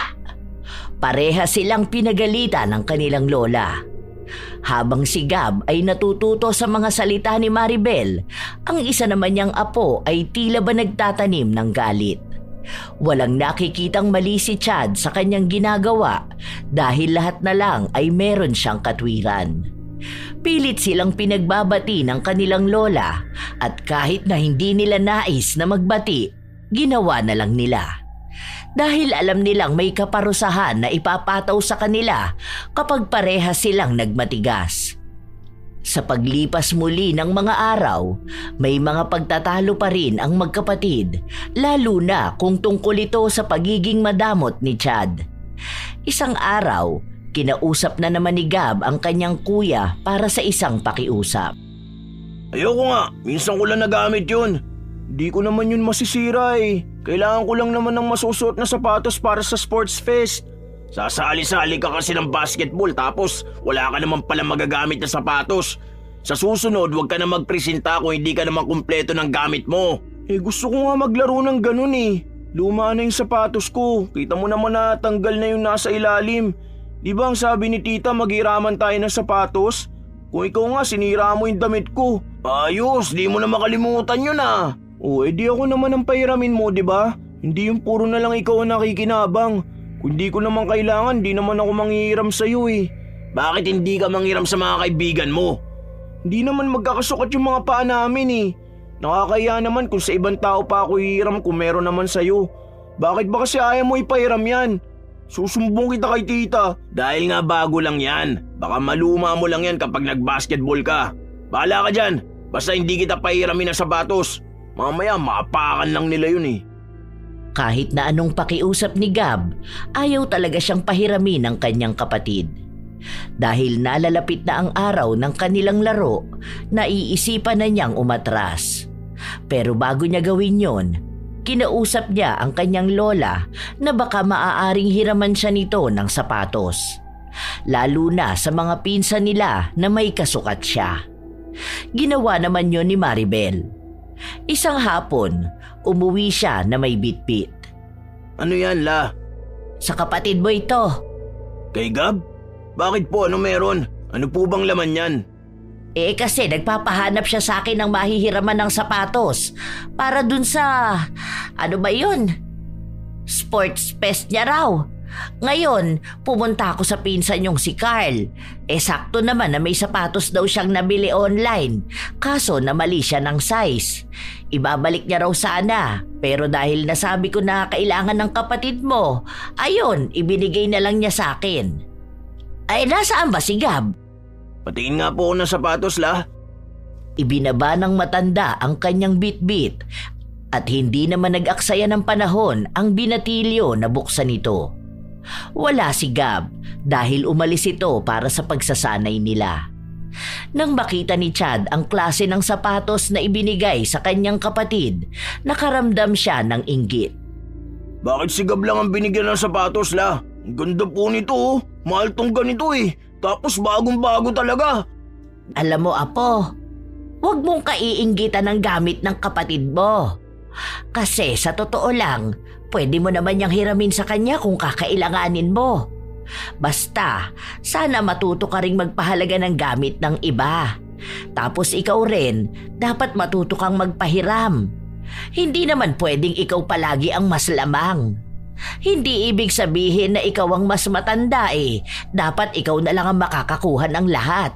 Pareha silang pinagalitan ng kanilang lola. Habang si Gab ay natututo sa mga salita ni Maribel, ang isa naman niyang apo ay tila ba nagtatanim ng galit. Walang nakikitang mali si Chad sa kanyang ginagawa dahil lahat na lang ay meron siyang katwiran. Pilit silang pinagbabati ng kanilang lola at kahit na hindi nila nais na magbati, ginawa na lang nila. Dahil alam nilang may kaparusahan na ipapataw sa kanila kapag pareha silang nagmatigas. Sa paglipas muli ng mga araw, may mga pagtatalo pa rin ang magkapatid, lalo na kung tungkol ito sa pagiging madamot ni Chad. Isang araw, kinausap na naman ni Gab ang kanyang kuya para sa isang pakiusap. Ayoko nga, minsan ko lang nagamit yun. Di ko naman yun masisira eh. Kailangan ko lang naman ng masusuot na sapatos para sa sports fest. Sasali-sali ka kasi ng basketball tapos wala ka naman pala magagamit na sapatos. Sa susunod, huwag ka na magpresenta kung hindi ka naman kumpleto ng gamit mo. Eh gusto ko nga maglaro ng ganun eh. Luma na yung sapatos ko. Kita mo naman na tanggal na yung nasa ilalim. Di ba ang sabi ni tita maghiraman tayo ng sapatos? Kung ikaw nga sinira mo yung damit ko. Ayos, di mo na makalimutan yun ah. O edi ako naman ang pahiramin mo, di ba? Hindi yung puro na lang ikaw ang nakikinabang. Kung di ko naman kailangan, di naman ako manghihiram sa'yo eh. Bakit hindi ka manghiram sa mga kaibigan mo? Hindi naman magkakasukat yung mga paa namin eh. Nakakaya naman kung sa ibang tao pa ako hihiram kung meron naman sa'yo. Bakit ba kasi ayaw mo ipahiram yan? Susumbong kita kay tita. Dahil nga bago lang yan. Baka maluma mo lang yan kapag nag-basketball ka. Bahala ka dyan. Basta hindi kita pahiramin ng sapatos. Mamaya maapakan lang nila yun eh. Kahit na anong pakiusap ni Gab, ayaw talaga siyang pahiramin ng kanyang kapatid. Dahil nalalapit na ang araw ng kanilang laro, naiisipan na niyang umatras. Pero bago niya gawin yon, kinausap niya ang kanyang lola na baka maaaring hiraman siya nito ng sapatos. Lalo na sa mga pinsan nila na may kasukat siya. Ginawa naman yon ni Maribel. Isang hapon, umuwi siya na may bitbit. Ano yan, La? Sa kapatid mo ito. Kay Gab? Bakit po? Ano meron? Ano po bang laman yan? Kasi nagpapahanap siya sa akin ng mahihiraman ng sapatos para dun sa, ano ba yun? Sports fest niya raw. Ngayon, pumunta ako sa pinsan yung si Carl. Sakto naman na may sapatos daw siyang nabili online. Kaso na mali siya ng size. Ibabalik niya raw sana. Pero dahil nasabi ko na kailangan ng kapatid mo, ayun, ibinigay na lang niya sa akin. Ay, nasaan ba si Gab? Patingin nga po ako ng sapatos, La. Ibinaba ng matanda ang kanyang bitbit at hindi naman nag-aksaya ng panahon ang binatilyo na buksan ito. Wala si Gab dahil umalis ito para sa pagsasanay nila. Nang makita ni Chad ang klase ng sapatos na ibinigay sa kanyang kapatid, nakaramdam siya ng inggit. Bakit si Gab lang ang binigyan ng sapatos, La? Ang ganda po nito, oh. Mahal tong ganito eh. Tapos bagong-bago talaga. Alam mo, Apo, huwag mong kaiinggitan ng gamit ng kapatid mo. Kasi sa totoo lang, pwede mo naman niyang hiramin sa kanya kung kakailanganin mo. Basta, sana matuto ka ring magpahalaga ng gamit ng iba. Tapos ikaw rin, dapat matuto kang magpahiram. Hindi naman pwedeng ikaw palagi ang mas lamang. Hindi ibig sabihin na ikaw ang mas matanda eh. Dapat ikaw na lang ang makakakuha ng lahat.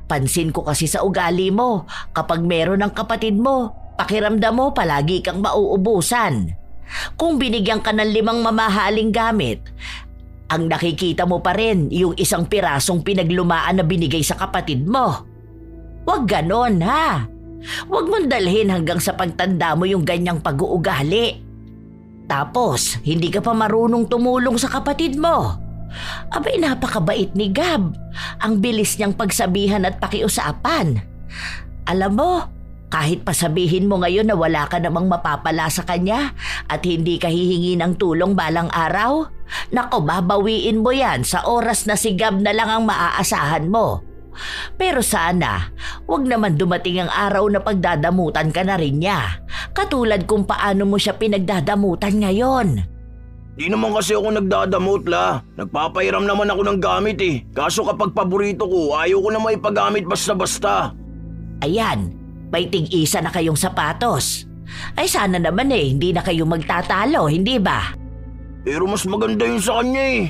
Pansin ko kasi sa ugali mo, kapag meron ng kapatid mo, pakiramdam mo palagi kang mauubusan. Kung binigyan ka ng 5 mamahaling gamit, ang nakikita mo pa rin yung isang pirasong pinaglumaan na binigay sa kapatid mo. Huwag ganon, ha? Huwag mong dalhin hanggang sa pagtanda mo yung ganyang pag-uugali. Tapos, hindi ka pa marunong tumulong sa kapatid mo. Abay, napakabait ni Gab. Ang bilis niyang pagsabihan at pakiusapan. Alam mo, kahit pasabihin mo ngayon na wala ka namang mapapala sa kanya at hindi ka hihingi ng tulong balang araw, nako, babawiin mo yan sa oras na si Gab na lang ang maaasahan mo. Pero sana, wag naman dumating ang araw na pagdadamutan ka na rin niya. Katulad kung paano mo siya pinagdadamutan ngayon. Di naman kasi ako nagdadamot, La. Nagpapahiram naman ako ng gamit eh. Kaso kapag paborito ko, ayaw ko na maipagamit basta-basta. Ayan, may tig-isa na kayong sapatos. Ay sana naman hindi na kayo magtatalo, hindi ba? Pero mas maganda yun sa kanya eh.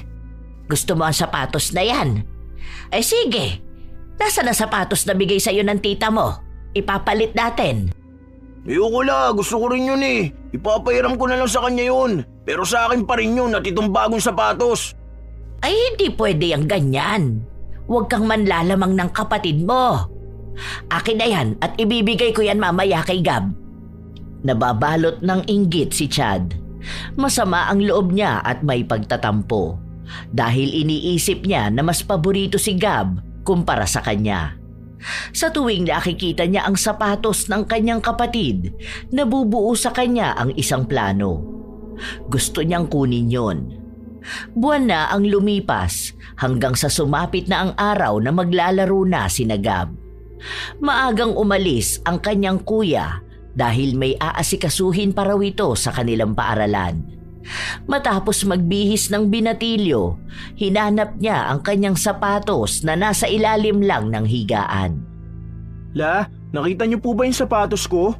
Gusto mo ang sapatos na yan? Ay sige, nasa na sapatos na bigay sa'yo ng tita mo? Ipapalit natin. Ayoko, La, gusto ko rin yun eh. Ipapahiram ko na lang sa kanya yun. Pero sa akin pa rin yun at itong bagong sapatos. Ay hindi pwede ang ganyan. Huwag kang manlalamang ng kapatid mo. Akin na yan at ibibigay ko yan mamaya kay Gab. Nababalot ng inggit si Chad. Masama ang loob niya at may pagtatampo. Dahil iniisip niya na mas paborito si Gab kumpara sa kanya. Sa tuwing nakikita niya ang sapatos ng kanyang kapatid, nabubuo sa kanya ang isang plano. Gusto niyang kunin yon. Buwan na ang lumipas hanggang sa sumapit na ang araw na maglalaro na sina Gab. Maagang umalis ang kanyang kuya dahil may aasikasuhin pa raw ito sa kanilang paaralan. Matapos magbihis ng binatilyo, hinanap niya ang kanyang sapatos na nasa ilalim lang ng higaan. La, nakita niyo po ba yung sapatos ko?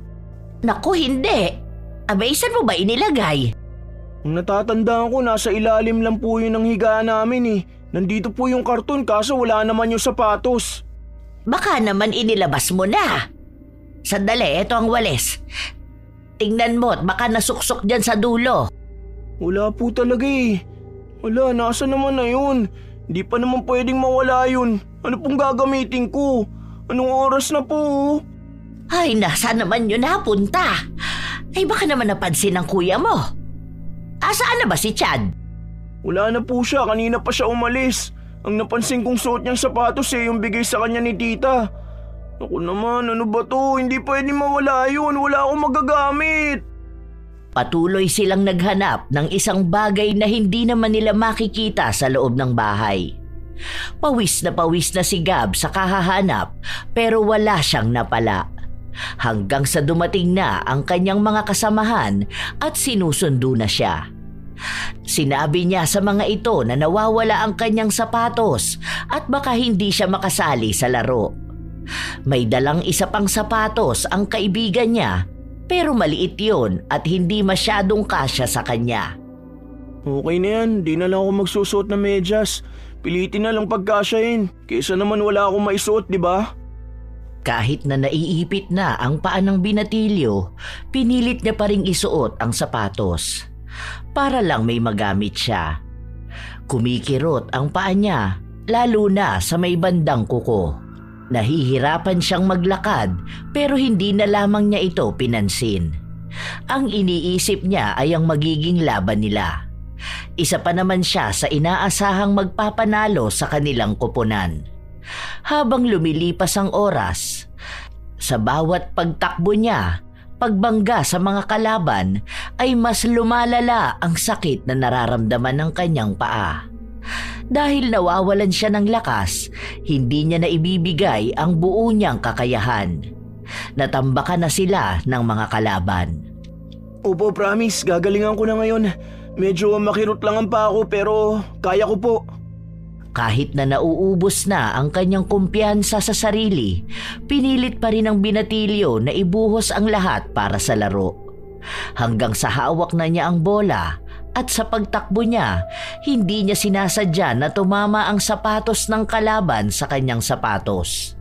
Naku, hindi. Abay, saan mo ba inilagay? Ang natatandaan ko, nasa ilalim lang po yun ng higaan namin eh. Nandito po yung karton kaso wala naman yung sapatos. Baka naman inilabas mo na. Sandali, eto ang walis. Tingnan mo at baka nasuksok dyan sa dulo. Wala po talaga eh. Wala, nasa naman na yun? Di pa naman pwedeng mawala yun. Ano pong gagamitin ko? Anong oras na po? Ay, nasa naman yun napunta? Ay, baka naman napansin ng kuya mo. Asaan na ba si Chad? Wala na po siya, kanina pa siya umalis. Ang napansin kong suot niyang sapatos yung bigay sa kanya ni tita. Naku naman, ano ba to? Hindi pwedeng mawala yun, wala akong magagamit. Patuloy silang naghanap ng isang bagay na hindi naman nila makikita sa loob ng bahay. Pawis na si Gab sa kahahanap pero wala siyang napala. Hanggang sa dumating na ang kanyang mga kasamahan at sinusundo na siya. Sinabi niya sa mga ito na nawawala ang kanyang sapatos at baka hindi siya makasali sa laro. May dalang isa pang sapatos ang kaibigan niya pero maliit yun at hindi masyadong kasya sa kanya. Okay na yan, di na lang ako magsusuot ng medyas. Pilitin na lang pagkasyahin, kaysa naman wala akong maisuot, di ba? Kahit na naiipit na ang paa ng binatilyo, pinilit niya pa ring isuot ang sapatos. Para lang may magamit siya. Kumikirot ang paa niya, lalo na sa may bandang kuko. Nahihirapan siyang maglakad pero hindi na lamang niya ito pinansin. Ang iniisip niya ay ang magiging laban nila. Isa pa naman siya sa inaasahang magpapanalo sa kanilang koponan. Habang lumilipas ang oras, sa bawat pagtakbo niya, pagbangga sa mga kalaban ay mas lumalala ang sakit na nararamdaman ng kanyang paa. Dahil nawawalan siya ng lakas, hindi niya na ibibigay ang buo niyang kakayahan. Natambakan na sila ng mga kalaban. Opo, promise, gagalingan ko na ngayon. Medyo makirot lang ang paa ko pero kaya ko po. Kahit na nauubos na ang kanyang kumpiyansa sa sarili, pinilit pa rin ang binatilyo na ibuhos ang lahat para sa laro. Hanggang sa hawak na niya ang bola at sa pagtakbo niya, hindi niya sinasadya na tumama ang sapatos ng kalaban sa kanyang sapatos.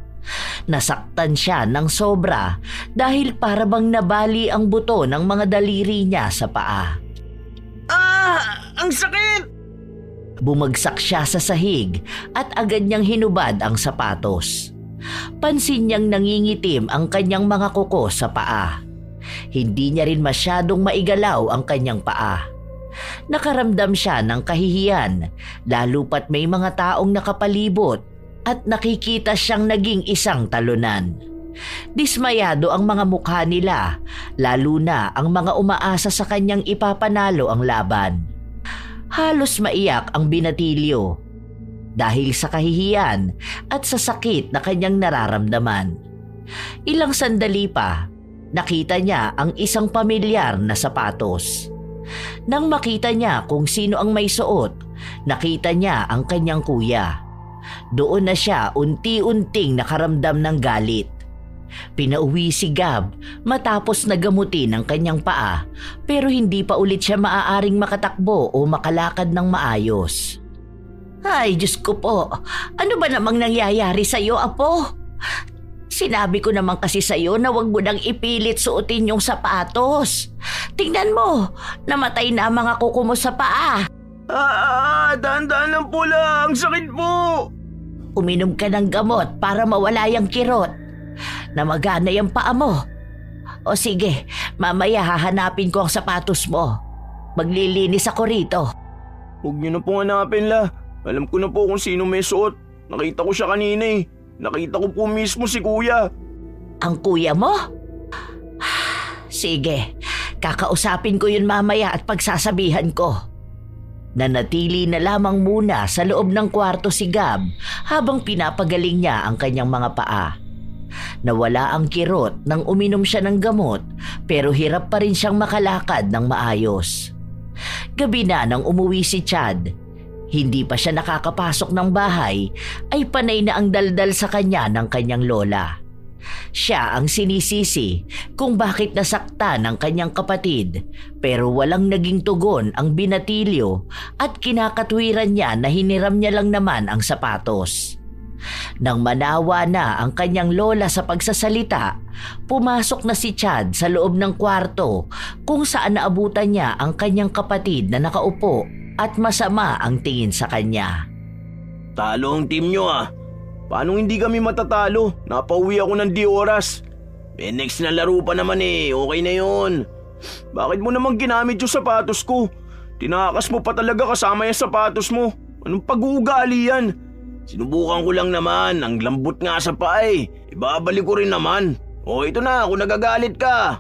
Nasaktan siya ng sobra dahil parabang nabali ang buto ng mga daliri niya sa paa. Ang sakit! Bumagsak siya sa sahig at agad niyang hinubad ang sapatos. Pansin niyang nangingitim ang kanyang mga kuko sa paa. Hindi niya rin masyadong maigalaw ang kanyang paa. Nakaramdam siya ng kahihiyan, lalo pat may mga taong nakapalibot at nakikita siyang naging isang talunan. Dismayado ang mga mukha nila, lalo na ang mga umaasa sa kanyang ipapanalo ang laban. Halos maiyak ang binatilyo dahil sa kahihiyan at sa sakit na kanyang nararamdaman. Ilang sandali pa, nakita niya ang isang pamilyar na sapatos. Nang makita niya kung sino ang may suot, nakita niya ang kanyang kuya. Doon na siya unti-unting nakaramdam ng galit. Pinauwi si Gab matapos nagamutin ang kanyang paa pero hindi pa ulit siya maaaring makatakbo o makalakad ng maayos. Ay, Diyos ko po, ano ba namang nangyayari sa iyo, Apo? Sinabi ko naman kasi sa iyo na wag mo nang ipilit suotin yung sapatos. Tingnan mo, namatay na ang mga kuko mo sa paa. Dahan-dahan lang po lang, sakit po. Uminom ka ng gamot para mawala yung kirot. Namagana yung paa mo. O sige, mamaya hahanapin ko ang sapatos mo. Maglilinis ako rito. Huwag niyo na pong hanapin, La. Alam ko na po kung sino may suot. Nakita ko siya kanina eh. Nakita ko po mismo si Kuya. Ang kuya mo? Sige, kakausapin ko yun mamaya at pagsasabihan ko. Nanatili na lamang muna sa loob ng kwarto si Gab habang pinapagaling niya ang kanyang mga paa. Nawala ang kirot nang uminom siya ng gamot pero hirap pa rin siyang makalakad ng maayos. Gabi na nang umuwi si Chad. Hindi pa siya nakakapasok ng bahay ay panay na ang daldal sa kanya ng kanyang lola. Siya ang sinisisi kung bakit nasaktan ng kanyang kapatid pero walang naging tugon ang binatilyo at kinakatwiran niya na hiniram niya lang naman ang sapatos. Nang manawa na ang kanyang lola sa pagsasalita, pumasok na si Chad sa loob ng kwarto kung saan naabutan niya ang kanyang kapatid na nakaupo at masama ang tingin sa kanya. Talo ang team nyo ah. Paano hindi kami matatalo? Napauwi ako ng di oras. May next na laro pa naman eh, okay na yun. Bakit mo naman ginamit yung sapatos ko? Tinakas mo pa talaga kasama yung sapatos mo. Anong pag-uugali yan? Sinubukan ko lang naman, ang lambot nga sa paa eh. Ibabalik ko rin naman. O ito na, kung nagagalit ka.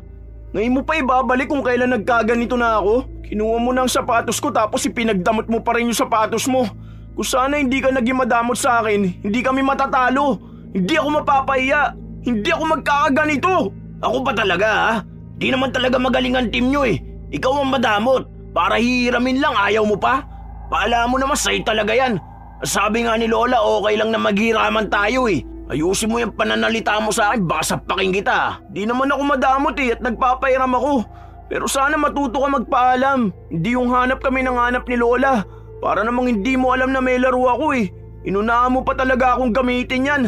Ngayon mo pa ibabalik kung kailan nagkaganito na ako? Kinuha mo na ang sapatos ko tapos ipinagdamot mo pa rin yung sapatos mo. Kung sana hindi ka naging madamot sa akin, hindi kami matatalo. Hindi ako mapapahiya. Hindi ako magkakaganito. Ako pa talaga ha? Di naman talaga magaling ang team nyo eh. Ikaw ang madamot. Para hihiramin lang ayaw mo pa? Paala mo naman sa'yo talaga yan. Sabi nga ni Lola okay lang na maghiraman tayo eh. Ayusin mo yung pananalita mo sa akin, baka sapakin kita. Di naman ako madamot eh at nagpapahiram ako. Pero sana matuto ka magpaalam. Hindi yung hanap kami ng hanap ni Lola. Para namang hindi mo alam na may laro ako eh. Inunahan mo pa talaga akong gamitin yan.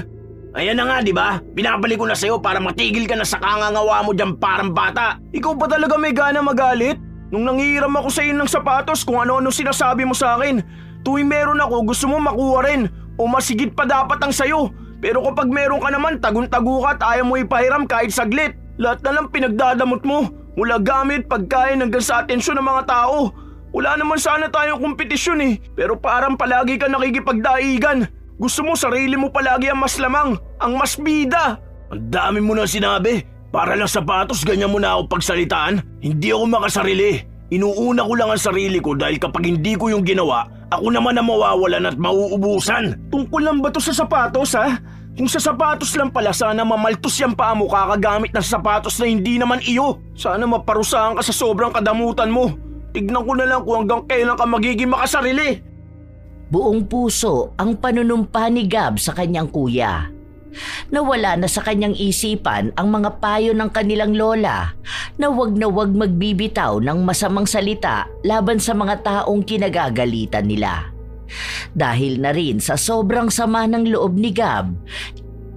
Ayan na nga, di ba? Pinabalik ko na sa'yo para matigil ka na sa kangangawa mo dyan parang bata. Ikaw pa talaga may gana magalit? Nung nangihiram ako sa iyo ng sapatos kung ano-ano sinasabi mo sa akin. Tuwing meron ako gusto mo makuha rin. O masigit pa dapat ang sayo. Pero kapag meron ka naman tagun-tagu ka at ayaw mo ipahiram kahit saglit. Lahat na lang pinagdadamot mo. Mula gamit, pagkain hanggang sa atensyon ng mga tao. Wala naman sana tayong kompetisyon eh. Pero parang palagi ka nakikipagdaigan. Gusto mo sarili mo palagi ang mas lamang, ang mas bida. Ang dami mo na sinabi. Para lang sapatos ganyan mo na ako pagsalitaan. Hindi ako makasarili. Inuuna ko lang ang sarili ko dahil kapag hindi ko yung ginawa, ako naman ang mawawalan at mauubusan. Tungkol lang ba to sa sapatos ha? Kung sa sapatos lang pala sana mamaltos yung paa mo kakagamit ng sapatos na hindi naman iyo. Sana maparusahan ka sa sobrang kadamutan mo. Tignan ko na lang kung hanggang kailan ka magiging makasarili. Buong puso ang panunumpa ni Gab sa kanyang kuya. Nawala na sa kanyang isipan ang mga payo ng kanilang lola na wag magbibitaw ng masamang salita laban sa mga taong kinagagalitan nila. Dahil na rin sa sobrang sama ng loob ni Gab,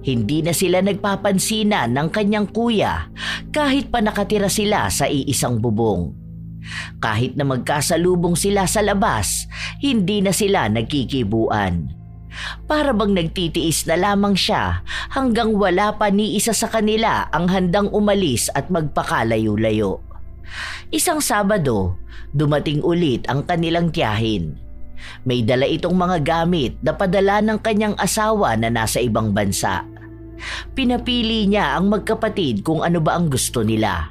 hindi na sila nagpapansinan ng kanyang kuya kahit pa nakatira sila sa iisang bubong. Kahit na magkasalubong sila sa labas, hindi na sila nagkikibuan. Para bang nagtitiis na lamang siya hanggang wala pa ni isa sa kanila ang handang umalis at magpakalayo-layo. Isang Sabado, dumating ulit ang kanilang tiyahin. May dala itong mga gamit na padala ng kanyang asawa na nasa ibang bansa. Pinapili niya ang magkapatid kung ano ba ang gusto nila.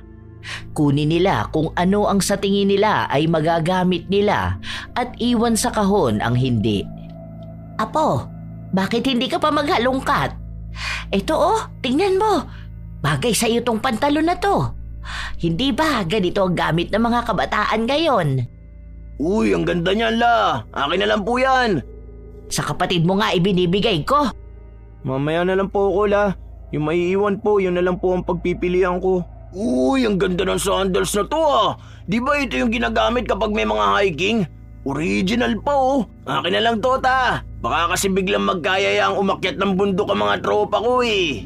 Kunin nila kung ano ang sa tingin nila ay magagamit nila at iwan sa kahon ang hindi. Apo, bakit hindi ka pa maghalongkat? Ito tingnan mo. Bagay sa iyo tong pantalon na to. Hindi ba ganito ang gamit ng mga kabataan ngayon? Uy, ang ganda niyan la. Akin na lang po yan. Sa kapatid mo nga ibinibigay ko. Mamaya na lang po ako la. Yung maiiwan po, yun na lang po ang pagpipilian ko. Uy, ang ganda ng sandals na to ah. Di ba ito yung ginagamit kapag may mga hiking? Original pa Akin na lang to ta. Baka kasi biglang magkayayang umakyat ng bundok ang mga tropa ko eh.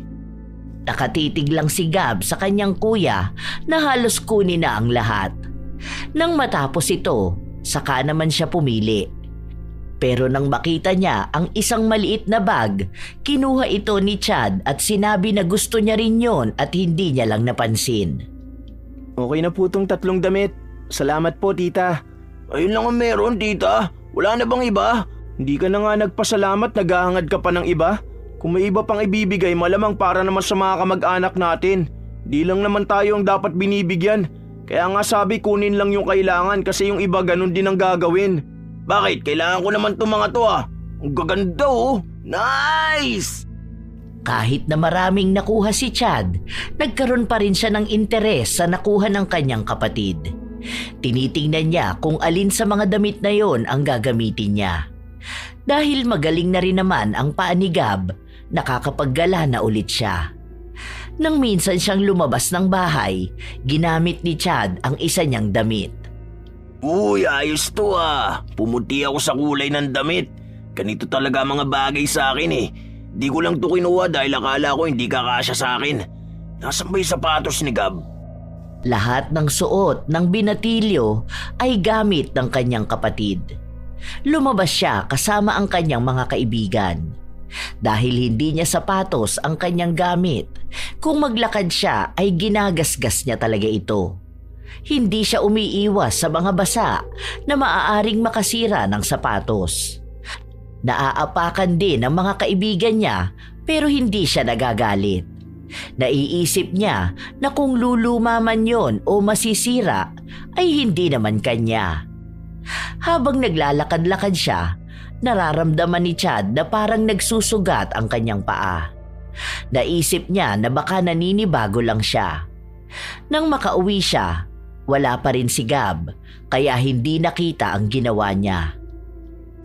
Nakatitig lang si Gab sa kanyang kuya na halos kunin na ang lahat. Nang matapos ito, saka naman siya pumili. Pero nang makita niya ang isang maliit na bag, kinuha ito ni Chad at sinabi na gusto niya rin yon at hindi niya lang napansin. Okay na po tong 3 damit. Salamat po tita. Ayun lang ang meron tita. Wala na bang iba? Hindi ka na nga nagpasalamat, naghahangad ka pa ng iba? Kung may iba pang ibibigay malamang para naman sa mga kamag-anak natin. Di lang naman tayo ang dapat binibigyan. Kaya nga sabi kunin lang yung kailangan kasi yung iba ganun din ang gagawin. Bakit? Kailangan ko naman itong mga to Ang gaganda Nice! Kahit na maraming nakuha si Chad, nagkaroon pa rin siya ng interes sa nakuha ng kanyang kapatid. Tinitingnan niya kung alin sa mga damit na yon ang gagamitin niya. Dahil magaling na rin naman ang paa ni Gab, nakakapaggala na ulit siya. Nang minsan siyang lumabas ng bahay, ginamit ni Chad ang isa niyang damit. Uy, ayos to Pumuti ako sa kulay ng damit. Ganito talaga mga bagay sa akin eh. Di ko lang to kinuha dahil akala ko hindi kakasya sa akin. Nasaan ba yung sapatos ni Gab? Lahat ng suot ng binatilyo ay gamit ng kanyang kapatid. Lumabas siya kasama ang kanyang mga kaibigan. Dahil hindi niya sapatos ang kanyang gamit, kung maglakad siya ay ginagasgas niya talaga ito. Hindi siya umiiwas sa mga basa na maaaring makasira ng sapatos. Naaapakan din ang mga kaibigan niya pero hindi siya nagagalit. Naiisip niya na kung luluma man yon o masisira ay hindi naman kanya. Habang naglalakad-lakad siya, nararamdaman ni Chad na parang nagsusugat ang kanyang paa. Naisip niya na baka naninibago lang siya. Nang makauwi siya, wala pa rin si Gab, kaya hindi nakita ang ginawa niya.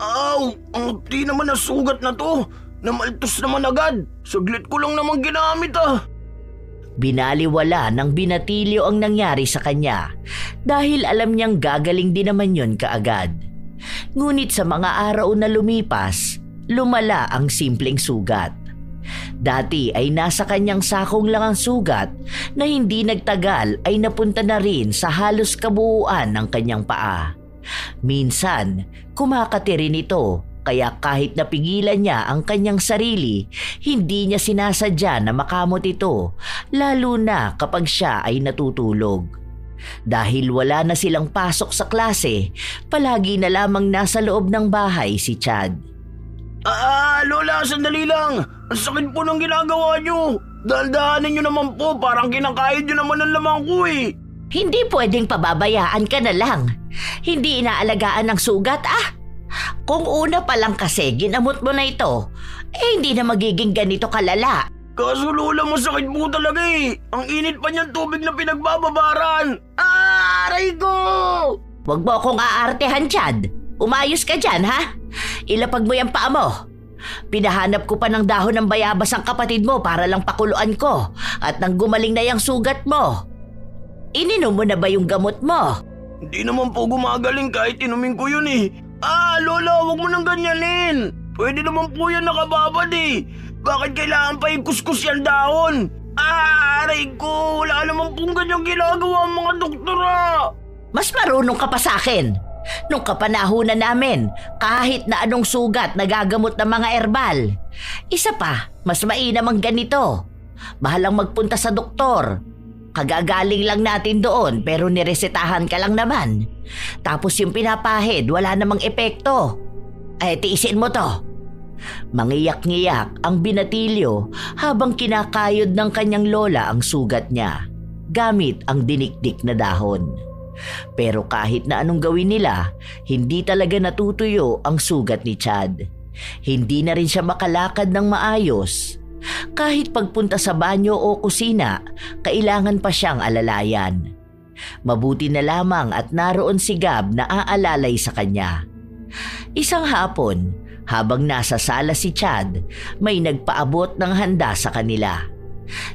Aw! Ang di naman nasugat na to! Namaltos naman agad! Saglit ko lang naman ginamit ah! Binaliwala ng binatilyo ang nangyari sa kanya dahil alam niyang gagaling din naman yon kaagad. Ngunit sa mga araw na lumipas, lumala ang simpleng sugat. Dati ay nasa kanyang sakong lang ang sugat na hindi nagtagal ay napunta na rin sa halos kabuuan ng kanyang paa. Minsan, kumakati rin ito kaya kahit napigilan niya ang kanyang sarili, hindi niya sinasadya na makamot ito lalo na kapag siya ay natutulog. Dahil wala na silang pasok sa klase, palagi na lamang nasa loob ng bahay si Chad. Lola, sandali lang! Ang sakit po ng ginagawa niyo! Dahan-dahanin niyo naman po, parang kinakayod niyo naman ang lamang ko eh! Hindi pwedeng pababayaan ka na lang. Hindi inaalagaan ng sugat Kung una pa lang kasi ginamot mo na ito, hindi na magiging ganito kalala. Kaso Lola, masakit po talaga eh! Ang init pa niyang tubig na pinagbababaran! Aray ko! Huwag mo akong aartehan, Chad. Umayos ka dyan, ha? Ilapag mo yung paa mo. Pinahanap ko pa ng dahon ng bayabas ang kapatid mo para lang pakuluan ko at nang gumaling na yung sugat mo. Ininom mo na ba yung gamot mo? Hindi naman po gumagaling kahit inumin ko yun eh. Lola, huwag mo nang ganyanin. Pwede naman po yan nakababad eh. Bakit kailangan pa ikuskus yan dahon? Aray ko, wala naman pong ganyang ginagawa ang mga doktora. Mas marunong ka pa sa akin. Nung kapanahunan namin, kahit na anong sugat nagagamot ng mga herbal. Isa pa, mas mainam ang ganito. Bahalang magpunta sa doktor. Kagagaling lang natin doon pero niresetahan ka lang naman. Tapos yung pinapahid, wala namang epekto. Tiisin mo to. Mangiyak-ngiyak ang binatilyo habang kinakayod ng kanyang lola ang sugat niya gamit ang dinikdik na dahon. Pero kahit na anong gawin nila, hindi talaga natutuyo ang sugat ni Chad. Hindi na rin siya makalakad ng maayos. Kahit pagpunta sa banyo o kusina, kailangan pa siyang alalayan. Mabuti na lamang at naroon si Gab na aalalay sa kanya. Isang hapon, habang nasa sala si Chad, may nagpaabot ng handa sa kanila.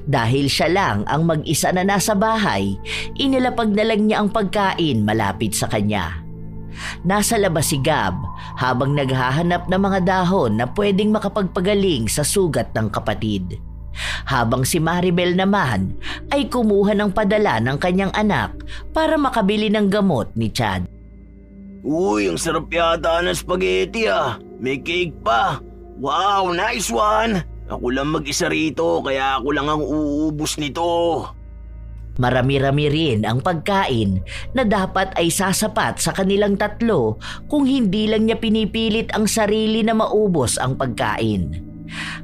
Dahil siya lang ang mag-isa na nasa bahay, inilapag na lang niya ang pagkain malapit sa kanya. Nasa labas si Gab habang naghahanap ng mga dahon na pwedeng makapagpagaling sa sugat ng kapatid. Habang si Maribel naman ay kumuha ng padala ng kanyang anak para makabili ng gamot ni Chad. Uy, ang sarap yata ng spaghetti ah. May cake pa. Wow, nice one. Ako lang mag-isa rito kaya ako lang ang uubos nito. Marami-rami rin ang pagkain na dapat ay sasapat sa kanilang tatlo kung hindi lang niya pinipilit ang sarili na maubos ang pagkain.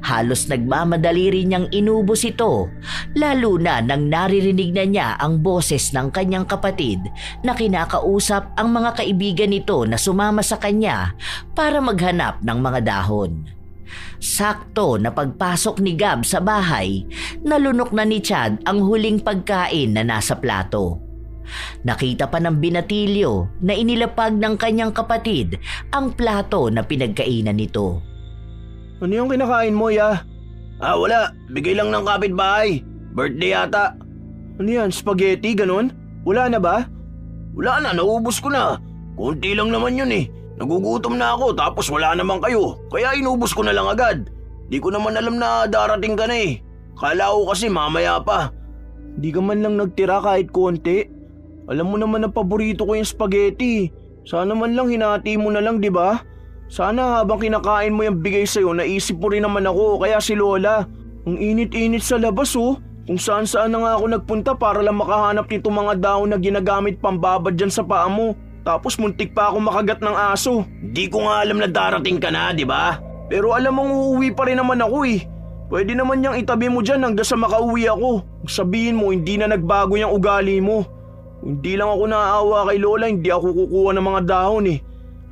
Halos nagmamadali rin niyang inubos ito, lalo na nang naririnig na niya ang boses ng kanyang kapatid na kinakausap ang mga kaibigan nito na sumama sa kanya para maghanap ng mga dahon. Sakto na pagpasok ni Gab sa bahay, nalunok na ni Chad ang huling pagkain na nasa plato. Nakita pa ng binatilyo na inilapag ng kanyang kapatid ang plato na pinagkainan nito. Ano yung kinakain mo, ya? Wala. Bigay lang ng kapitbahay. Birthday yata. Ano yan, spaghetti, ganun? Wala na ba? Wala na, naubos ko na. Kunti lang naman yun eh. Nagugutom na ako tapos wala naman kayo. Kaya inubos ko na lang agad. Di ko naman alam na darating ka na eh. Kala ko kasi mamaya pa. Di ka man lang nagtira kahit konti. Alam mo naman na paborito ko yung spaghetti. Sana man lang hinati mo na lang, di ba? Sana habang kinakain mo yung bigay sa'yo, naisip mo rin naman ako, kaya si Lola. Ang init-init sa labas oh. Kung saan-saan na nga ako nagpunta para lang makahanap nito mga dahon na ginagamit pambabad dyan sa paa mo. Tapos muntik pa ako makagat ng aso. Di ko nga alam na darating ka na, di ba? Pero alam mong uuwi pa rin naman ako eh. Pwede naman niyang itabi mo dyan hanggang sa makauwi ako. Sabihin mo hindi na nagbago yung ugali mo. Hindi lang ako naaawa kay Lola, hindi ako kukuha ng mga dahon eh.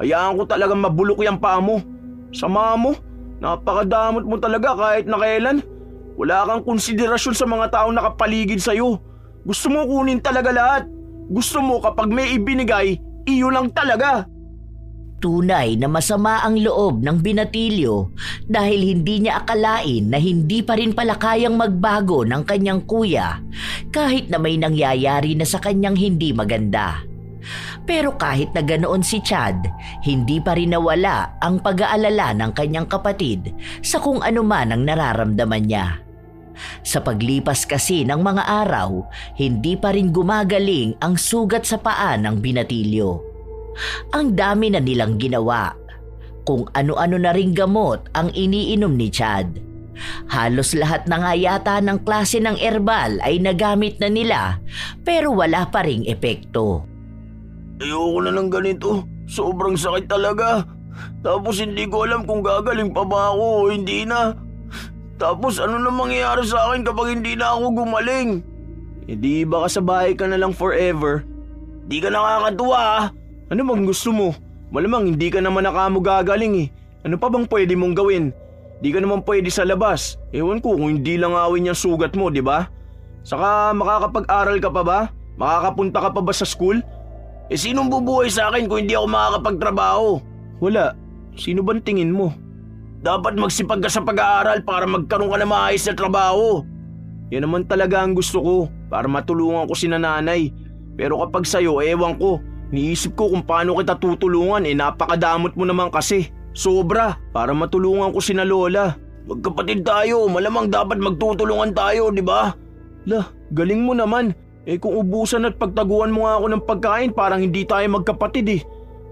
Hayaan ko talagang mabulok yung paa mo. Sama mo, napakadamot mo talaga kahit na kailan. Wala kang konsiderasyon sa mga taong nakapaligid sa'yo. Gusto mo kunin talaga lahat. Gusto mo kapag may ibinigay, iyo lang talaga. Tunay na masama ang loob ng Binatilyo dahil hindi niya akalain na hindi pa rin pala kayang magbago ng kanyang kuya kahit na may nangyayari na sa kanyang hindi maganda. Pero kahit na ganoon si Chad, hindi pa rin nawala ang pag-aalala ng kanyang kapatid sa kung ano man ang nararamdaman niya. Sa paglipas kasi ng mga araw, hindi pa rin gumagaling ang sugat sa paa ng Binatilyo. Ang dami na nilang ginawa. Kung ano-ano na ring gamot ang iniinom ni Chad. Halos lahat na nga yata ng klase ng herbal ay nagamit na nila pero wala pa ring epekto. Ayoko na ng ganito. Sobrang sakit talaga. Tapos hindi ko alam kung gagaling pa ba ako o hindi na. Tapos ano na mangyayari sa akin kapag hindi na ako gumaling? Hindi baka sa bahay ka na lang forever. Di ka nakakatuwa ah. Ano bang gusto mo? Malamang hindi ka naman nakamugagaling eh. Ano pa bang pwede mong gawin? Di ka naman pwede sa labas. Ewan ko kung hindi lang awin yung sugat mo, di ba? Saka makakapag-aral ka pa ba? Makakapunta ka pa ba sa school? Eh sinong bubuhay sa akin kung hindi ako makakapagtrabaho? Wala. Sino bang tingin mo? Dapat magsipag ka sa pag-aaral para magkaroon ka na maayos na trabaho. Yan naman talaga ang gusto ko para matulungan ko si nanay. Pero kapag sa'yo, ewan ko. Niisip ko kung paano kita tutulungan napakadamot mo naman kasi. Sobra, para matulungan ko sina Lola. Magkapatid tayo, malamang dapat magtutulungan tayo, di ba? Lah, galing mo naman. Kung ubusan at pagtaguan mo nga ako ng pagkain parang hindi tayo magkapatid eh.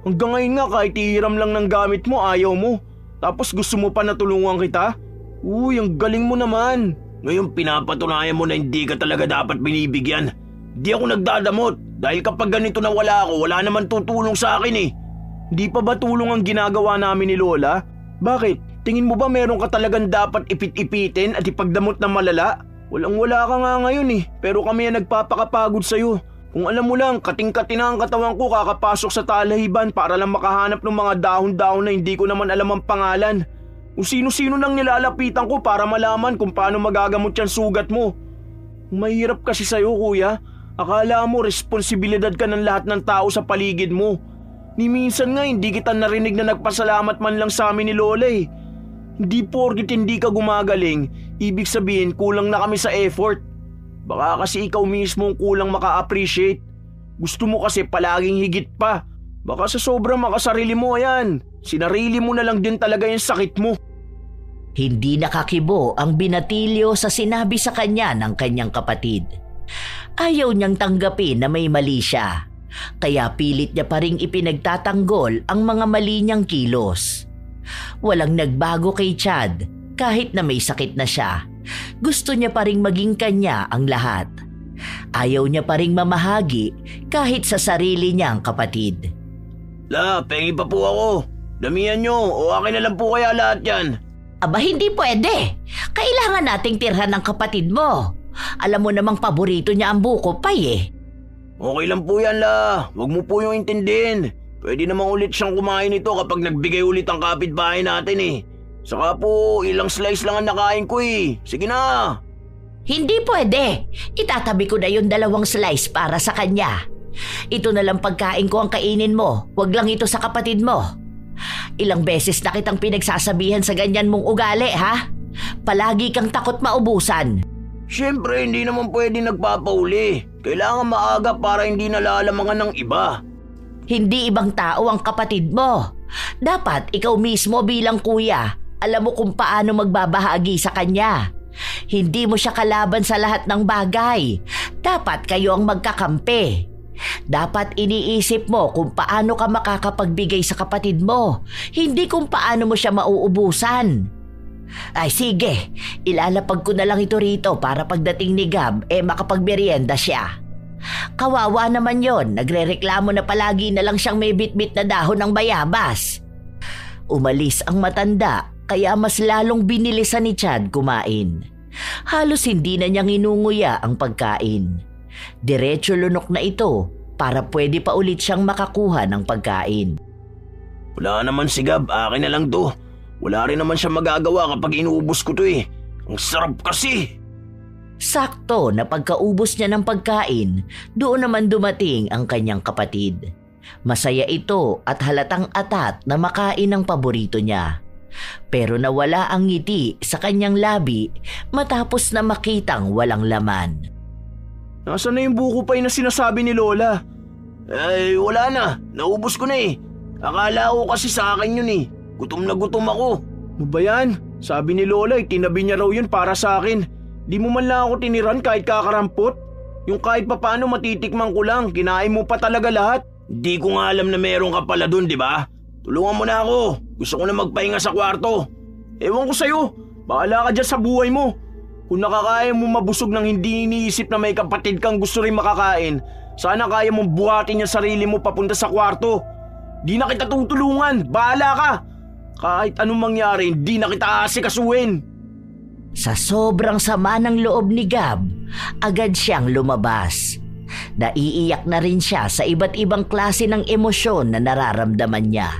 Hanggang ngayon nga kahit ihiram lang ng gamit mo ayaw mo. Tapos gusto mo pa na tulungan kita? Uy, ang galing mo naman. Ngayon pinapatunayan mo na hindi ka talaga dapat binibigyan. Di ako nagdadamot dahil kapag ganito na wala ako, wala naman tutulong sa akin eh. Di pa ba tulong ang ginagawa namin ni Lola? Bakit? Tingin mo ba meron ka talagang dapat ipit-ipitin at ipagdamot na malala? Walang-wala ka nga ngayon eh, pero kami ang nagpapakapagod sa'yo. Kung alam mo lang, kating-kati na ang katawan ko kakapasok sa talahiban para lang makahanap ng mga dahon-dahon na hindi ko naman alam ang pangalan. Kung sino-sino nang nilalapitan ko para malaman kung paano magagamot yan sugat mo. Mahirap kasi sa'yo kuya. Akala mo responsibilidad ka ng lahat ng tao sa paligid mo. Ni minsan nga hindi kita narinig na nagpasalamat man lang sa amin ni Lola eh. Hindi porkit hindi ka gumagaling, ibig sabihin kulang na kami sa effort. Baka kasi ikaw mismo ang kulang maka-appreciate. Gusto mo kasi palaging higit pa. Baka sa sobrang makasarili mo yan. Sinarili mo na lang din talaga yung sakit mo. Hindi nakakibo ang Binatilyo sa sinabi sa kanya ng kanyang kapatid. Ayaw niyang tanggapin na may mali siya, kaya pilit niya pa ring ipinagtatanggol ang mga mali niyang kilos. Walang nagbago kay Chad kahit na may sakit na siya. Gusto niya pa ring maging kanya ang lahat. Ayaw niya pa ring mamahagi kahit sa sarili niyang kapatid. La, pengi pa po ako. Damihan niyo o akin na lang po kaya lahat yan. Aba hindi pwede. Kailangan nating tirhan ng kapatid mo. Alam mo namang paborito niya ang buko pay eh. Okay lang po yan la. Huwag mo po yung intindihin. Pwede namang ulit siyang kumain ito kapag nagbigay ulit ang kapitbahay natin eh. Saka po, ilang slice lang ang nakain ko eh. Sige na. Hindi pwede. Itatabi ko na yung 2 slice para sa kanya. Ito na lang pagkain ko ang kainin mo. Huwag lang ito sa kapatid mo. Ilang beses na kitang pinagsasabihan sa ganyan mong ugali ha? Palagi kang takot maubusan. Siyempre, hindi naman pwede nagpapauli. Kailangan maaga para hindi nalalamangan ng iba. Hindi ibang tao ang kapatid mo. Dapat ikaw mismo bilang kuya, alam mo kung paano magbabahagi sa kanya. Hindi mo siya kalaban sa lahat ng bagay. Dapat kayo ang magkakampi. Dapat iniisip mo kung paano ka makakapagbigay sa kapatid mo, hindi kung paano mo siya mauubusan. Ay sige, ilalapag ko na lang ito rito para pagdating ni Gab makapagmerienda siya. Kawawa naman yon, nagrereklamo na palagi na lang siyang may bitbit na dahon ng bayabas. Umalis ang matanda kaya mas lalong binilisan ni Chad kumain. Halos hindi na niyang inunguya ang pagkain. Diretso lunok na ito para pwede pa ulit siyang makakuha ng pagkain. Wala naman si Gab, akin na lang to. Wala rin naman siya magagawa kapag inuubos ko to eh. Ang sarap kasi. Sakto na pagkaubos niya ng pagkain, doon naman dumating ang kanyang kapatid. Masaya ito at halatang atat na makain ang paborito niya. Pero nawala ang ngiti sa kanyang labi matapos na makitang walang laman. Nasaan na yung buko pay na sinasabi ni Lola? Ay, wala na. Naubos ko na eh. Akala ko kasi sa akin yun eh. Gutom na gutom ako. Ano ba yan? Sabi ni Lola, tinabi niya raw yun para sa akin. Di mo man lang ako tiniran kahit kakarampot. Yung kahit papaano matitikman ko lang, kinain mo pa talaga lahat. Di ko nga alam na meron ka pala dun, di ba? Tulungan mo na ako. Gusto ko na magpahinga sa kwarto. Ewan ko sa'yo. Bahala ka dyan sa buhay mo. Kung nakakaya mo mabusog ng hindi iniisip na may kapatid kang gusto rin makakain, sana kaya mong buhatin yung sarili mo papunta sa kwarto. Di na kita tutulungan. Bahala ka. Kahit anong mangyari, hindi na kita asikasuhin. Sa sobrang sama ng loob ni Gab, agad siyang lumabas. Naiiyak na rin siya sa iba't ibang klase ng emosyon na nararamdaman niya.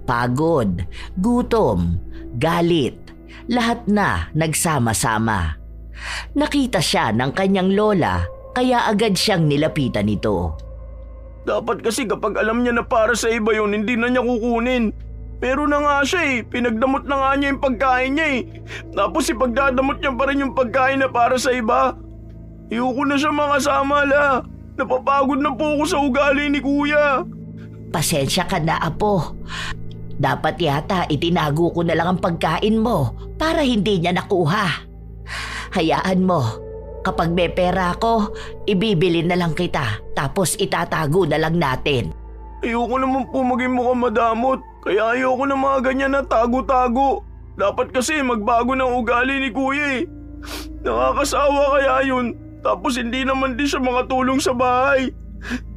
Pagod, gutom, galit, lahat na nagsama-sama. Nakita siya ng kanyang lola kaya agad siyang nilapitan nito. Dapat kasi kapag alam niya na para sa iba yun, hindi na niya kukunin. Pero na nga siya eh, pinagdamot na nga niya yung pagkain niya eh. Tapos ipagdadamot niya pa rin yung pagkain na para sa iba. Ayoko na siya makasama la. Napapagod na po ako sa ugali ni kuya. Pasensya ka na, apo. Dapat yata itinago ko na lang ang pagkain mo para hindi niya nakuha. Hayaan mo, kapag may pera ako, ibibili na lang kita tapos itatago na lang natin. Ayoko naman po maging mukhang madamot. Kaya ayoko na mga ganyan na tago-tago. Dapat kasi magbago ng ugali ni kuya eh. Nakakasawa kaya yun. Tapos hindi naman din siya makatulong sa bahay.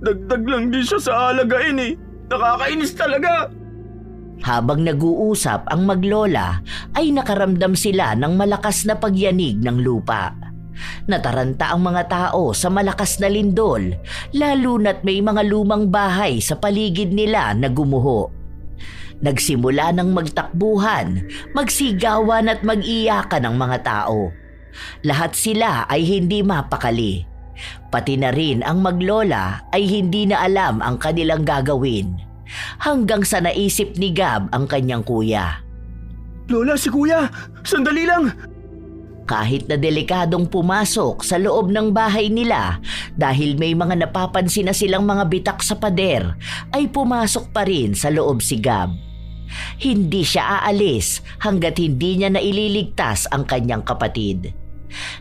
Dagdag lang din siya sa alagain eh. Nakakainis talaga. Habang nag-uusap ang maglola ay nakaramdam sila ng malakas na pagyanig ng lupa. Nataranta ang mga tao sa malakas na lindol, lalo na't may mga lumang bahay sa paligid nila na gumuho. Nagsimula ng magtakbuhan, magsigawan at mag-iyakan ang mga tao. Lahat sila ay hindi mapakali. Pati na rin ang maglola ay hindi na alam ang kanilang gagawin. Hanggang sa naisip ni Gab ang kanyang kuya. Lola, si kuya! Sandali lang! Kahit na delikadong pumasok sa loob ng bahay nila dahil may mga napapansin na silang mga bitak sa pader, ay pumasok pa rin sa loob si Gab. Hindi siya aalis hanggat hindi niya naililigtas ang kanyang kapatid.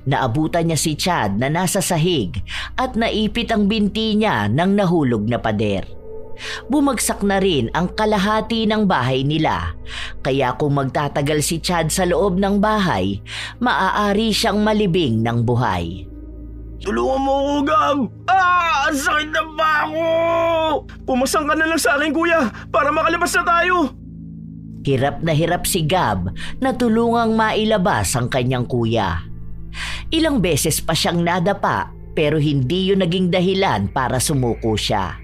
Naabutan niya si Chad na nasa sahig at naipit ang binti niya ng nahulog na pader. Bumagsak na rin ang kalahati ng bahay nila, kaya kung magtatagal si Chad sa loob ng bahay, maaari siyang malibing ng buhay. Tulungan mo ako, Gab! Ang sakit na ba ako! Pumasang ka na lang sa akin, kuya, para makalabas na tayo! Hirap na hirap si Gab na tulungang mailabas ang kanyang kuya. Ilang beses pa siyang nadapa pero hindi yun naging dahilan para sumuko siya.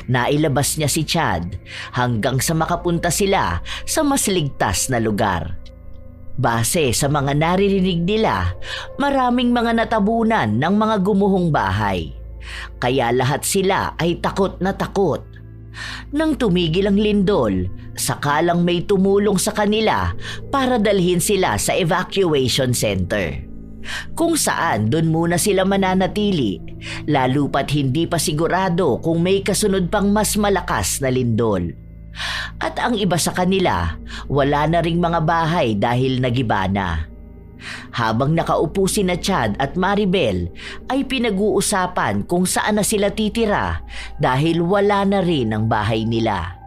Nailabas niya si Chad hanggang sa makapunta sila sa mas ligtas na lugar. Base sa mga naririnig nila, maraming mga natabunan ng mga gumuhong bahay. Kaya lahat sila ay takot na takot. Nang tumigil ang lindol, sakalang may tumulong sa kanila para dalhin sila sa evacuation center. Kung saan doon muna sila mananatili, lalo pat hindi pa sigurado kung may kasunod pang mas malakas na lindol. At ang iba sa kanila, wala na ring mga bahay dahil nagiba na. Habang nakaupo sina Chad at Maribel, ay pinag-uusapan kung saan na sila titira dahil wala na rin ang bahay nila.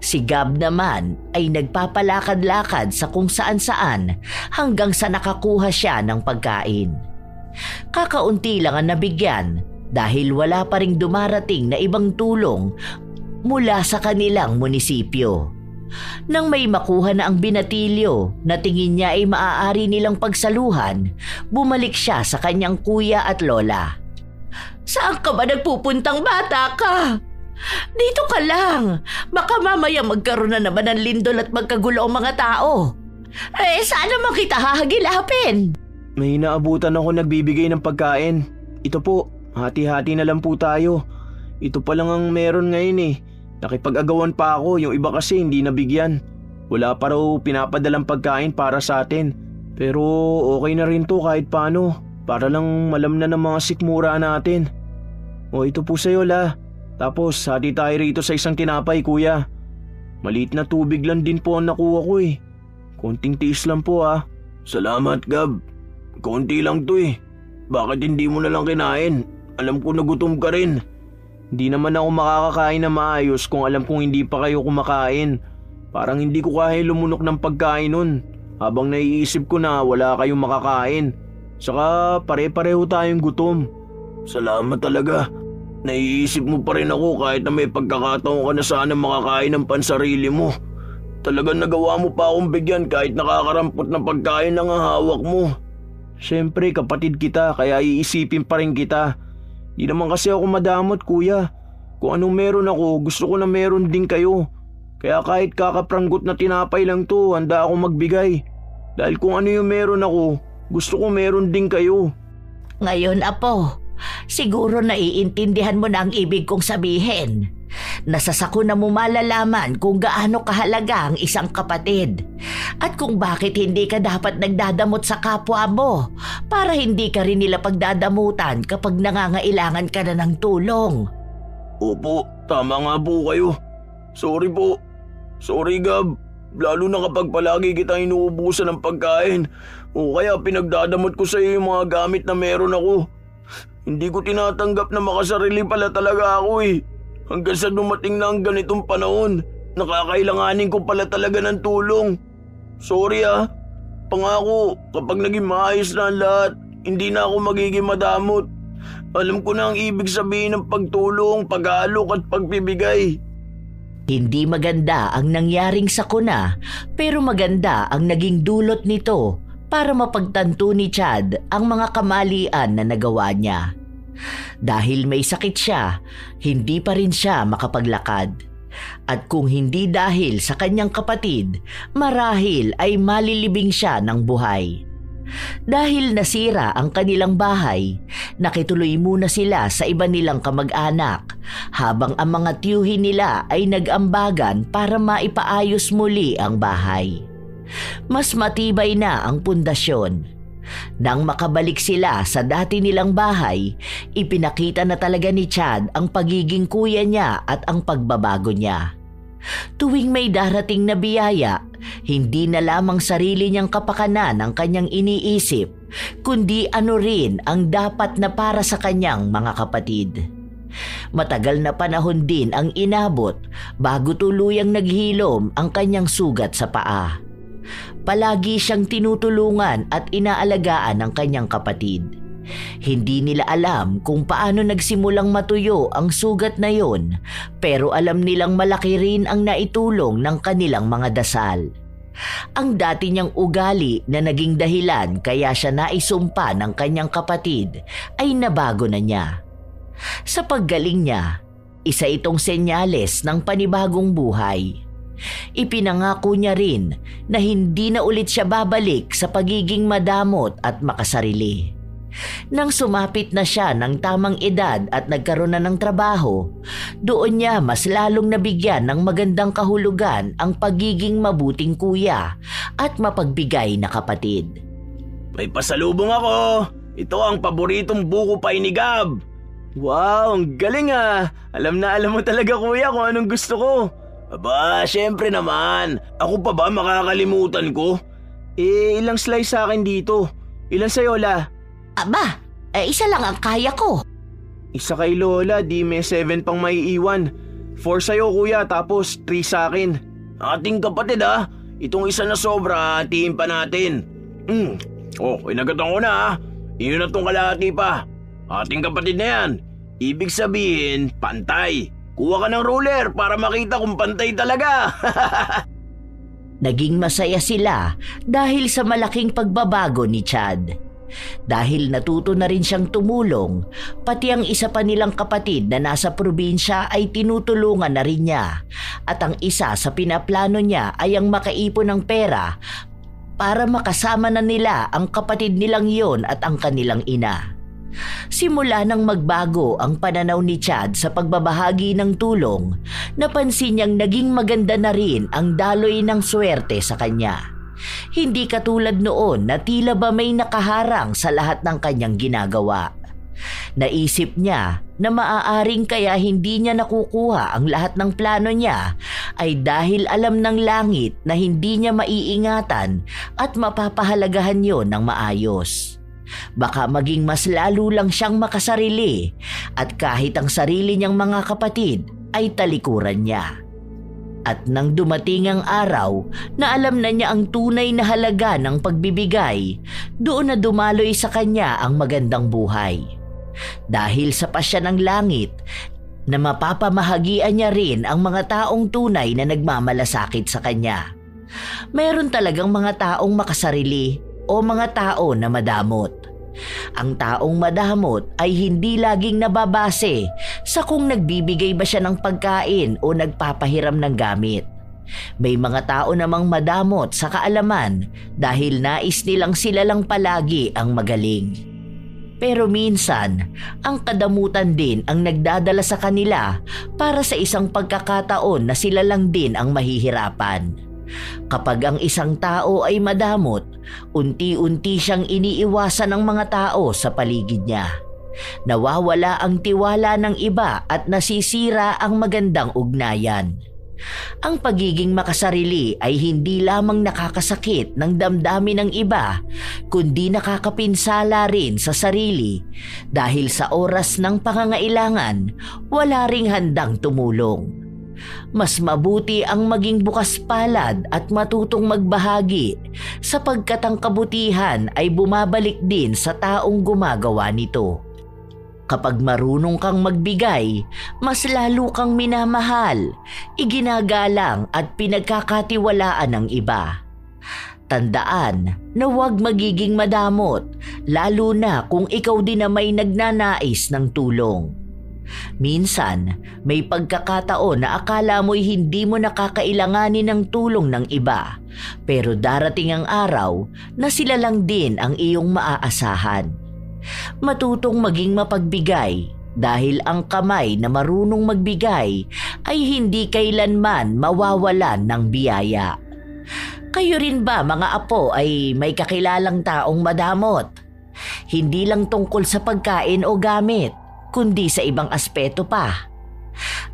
Si Gab naman ay nagpapalakad-lakad sa kung saan-saan hanggang sa nakakuha siya ng pagkain. Kakaunti lang ang nabigyan dahil wala pa ring dumarating na ibang tulong mula sa kanilang munisipyo. Nang may makuha na ang binatilyo na tingin niya ay maaari nilang pagsaluhan, bumalik siya sa kanyang kuya at lola. Saan ka ba nagpupuntang bata ka? Dito ka lang. Baka mamaya magkaroon na naman ng lindol at magkagulo ang mga tao. Saan naman kita hahagilapin? May naabutan ako nagbibigay ng pagkain. Ito po, hati-hati na lang po tayo. Ito pa lang ang meron ngayon eh. Nakipag-agawan pa ako, yung iba kasi hindi nabigyan. Wala pa raw pinapadalang pagkain para sa atin. Pero okay na rin to kahit paano. Para lang malamnan ng mga sikmura natin. O ito po sa'yo la. Tapos hati tayo rito sa isang tinapay kuya. Maliit na tubig lang din po ang nakuha ko eh. Konting tiis lang po ah. Salamat Gab. Konti lang to eh. Bakit hindi mo na lang kinain? Alam ko na gutom ka rin. Hindi naman ako makakakain na maayos kung alam kong hindi pa kayo kumakain. Parang hindi ko kaya lumunok ng pagkain nun. Habang naiisip ko na wala kayong makakain. Saka pare-pareho tayong gutom. Salamat talaga. Naiisip mo pa rin ako kahit na may pagkakataon ka na sana makakain ng pansarili mo. Talagang nagawa mo pa akong bigyan kahit nakakarampot na pagkain ang hawak mo. Siyempre kapatid kita kaya iisipin pa rin kita. Di naman kasi ako madamot kuya. Kung anong meron ako gusto ko na meron din kayo. Kaya kahit kakapranggot na tinapay lang to handa akong magbigay. Dahil kung ano yung meron ako gusto ko meron din kayo. Ngayon apo, siguro naiintindihan mo na ang ibig kong sabihin. Nasasako na mo malalaman kung gaano kahalaga ang isang kapatid at kung bakit hindi ka dapat nagdadamot sa kapwa mo para hindi ka rin nila pagdadamutan kapag nangangailangan ka na ng tulong. Opo, tama nga po kayo. Sorry po. Sorry Gab. Lalo na kapag palagi kita inuubusan ng pagkain o kaya pinagdadamot ko sa iyo yung mga gamit na meron ako. Hindi ko tinatanggap na makasarili pala talaga ako eh. Hanggang sa dumating na ang ganitong panahon, nakakailanganin ko pala talaga ng tulong. Sorry ah. Pangako, kapag naging maayos na ang lahat, hindi na ako magiging madamot. Alam ko na ang ibig sabihin ng pagtulong, pag-aalok at pagbibigay. Hindi maganda ang nangyaring sakuna pero maganda ang naging dulot nito para mapagtanto ni Chad ang mga kamalian na nagawa niya. Dahil may sakit siya, hindi pa rin siya makapaglakad. At kung hindi dahil sa kanyang kapatid, marahil ay malilibing siya ng buhay. Dahil nasira ang kanilang bahay, nakituloy muna sila sa iba nilang kamag-anak habang ang mga tiyuhin nila ay nag-ambagan para maipaayos muli ang bahay. Mas matibay na ang pundasyon. Nang makabalik sila sa dati nilang bahay, ipinakita na talaga ni Chad ang pagiging kuya niya at ang pagbabago niya. Tuwing may darating na biyaya, hindi na lamang sarili niyang kapakanan ang kanyang iniisip, kundi ano rin ang dapat na para sa kanyang mga kapatid. Matagal na panahon din ang inabot bago tuluyang naghilom ang kanyang sugat sa paa. Palagi siyang tinutulungan at inaalagaan ng kanyang kapatid. Hindi nila alam kung paano nagsimulang matuyo ang sugat na yon, pero alam nilang malaki rin ang naitulong ng kanilang mga dasal. Ang dati niyang ugali na naging dahilan kaya siya naisumpa ng kanyang kapatid ay nabago na niya. Sa paggaling niya, isa itong senyales ng panibagong buhay. Ipinangako niya rin na hindi na ulit siya babalik sa pagiging madamot at makasarili. Nang sumapit na siya ng tamang edad at nagkaroon na ng trabaho, doon niya mas lalong nabigyan ng magandang kahulugan ang pagiging mabuting kuya at mapagbigay na kapatid. May pasalubong ako. Ito ang paboritong buko pie ni Gab. Wow, ang galing ah. Alam na alam mo talaga kuya kung anong gusto ko. Aba, syempre naman. Ako pa ba makakalimutan ko? Ilang slice sa akin dito? Ilan sa'yo, La? Aba, isa lang ang kaya ko. Isa kay Lola, di may 7 pang maiiwan. 4 sa'yo, kuya, tapos 3 sa akin. Ating kapatid, ah. Itong isa na sobra, hatiin pa natin. Oh, inagatan ko na, ah. Iyon na tong kalahati pa. Ating kapatid na yan. Ibig sabihin, pantay. Kuha ka ng ruler para makita kung pantay talaga. Naging masaya sila dahil sa malaking pagbabago ni Chad. Dahil natuto na rin siyang tumulong, pati ang isa pa nilang kapatid na nasa probinsya ay tinutulungan na rin niya. At ang isa sa pinaplano niya ay ang makaipon ng pera para makasama na nila ang kapatid nilang yon at ang kanilang ina. Simula nang magbago ang pananaw ni Chad sa pagbabahagi ng tulong, napansin niyang naging maganda na rin ang daloy ng swerte sa kanya. Hindi katulad noon na tila ba may nakaharang sa lahat ng kanyang ginagawa. Naisip niya na maaaring kaya hindi niya nakukuha ang lahat ng plano niya ay dahil alam ng langit na hindi niya maiingatan at mapapahalagahan yon ng maayos. Baka maging mas lalo lang siyang makasarili at kahit ang sarili niyang mga kapatid ay talikuran niya. At nang dumating ang araw na alam na niya ang tunay na halaga ng pagbibigay, doon na dumaloy sa kanya ang magandang buhay. Dahil sa pasya ng langit, na mapapamahagian niya rin ang mga taong tunay na nagmamalasakit sa kanya. Mayroon talagang mga taong makasarili o mga tao na madamot. Ang taong madamot ay hindi laging nababase sa kung nagbibigay ba siya ng pagkain o nagpapahiram ng gamit. May mga tao namang madamot sa kaalaman dahil nais nilang sila lang palagi ang magaling. Pero minsan, ang kadamutan din ang nagdadala sa kanila para sa isang pagkakataon na sila lang din ang mahihirapan. Kapag ang isang tao ay madamot, unti-unti siyang iniiwasan ng mga tao sa paligid niya. Nawawala ang tiwala ng iba at nasisira ang magandang ugnayan. Ang pagiging makasarili ay hindi lamang nakakasakit ng damdamin ng iba, kundi nakakapinsala rin sa sarili dahil sa oras ng pangangailangan, wala ring handang tumulong. Mas mabuti ang maging bukas palad at matutong magbahagi sapagkat ang kabutihan ay bumabalik din sa taong gumagawa nito. Kapag marunong kang magbigay, mas lalo kang minamahal, iginagalang at pinagkakatiwalaan ng iba. Tandaan na huwag magiging madamot, lalo na kung ikaw din na may nagnanais ng tulong. Minsan, may pagkakataon na akala mo'y hindi mo nakakailanganin ng tulong ng iba, pero darating ang araw na sila lang din ang iyong maaasahan. Matutong maging mapagbigay dahil ang kamay na marunong magbigay ay hindi kailanman mawawalan ng biyaya. Kayo rin ba mga apo ay may kakilalang taong madamot? Hindi lang tungkol sa pagkain o gamit, kundi sa ibang aspeto pa.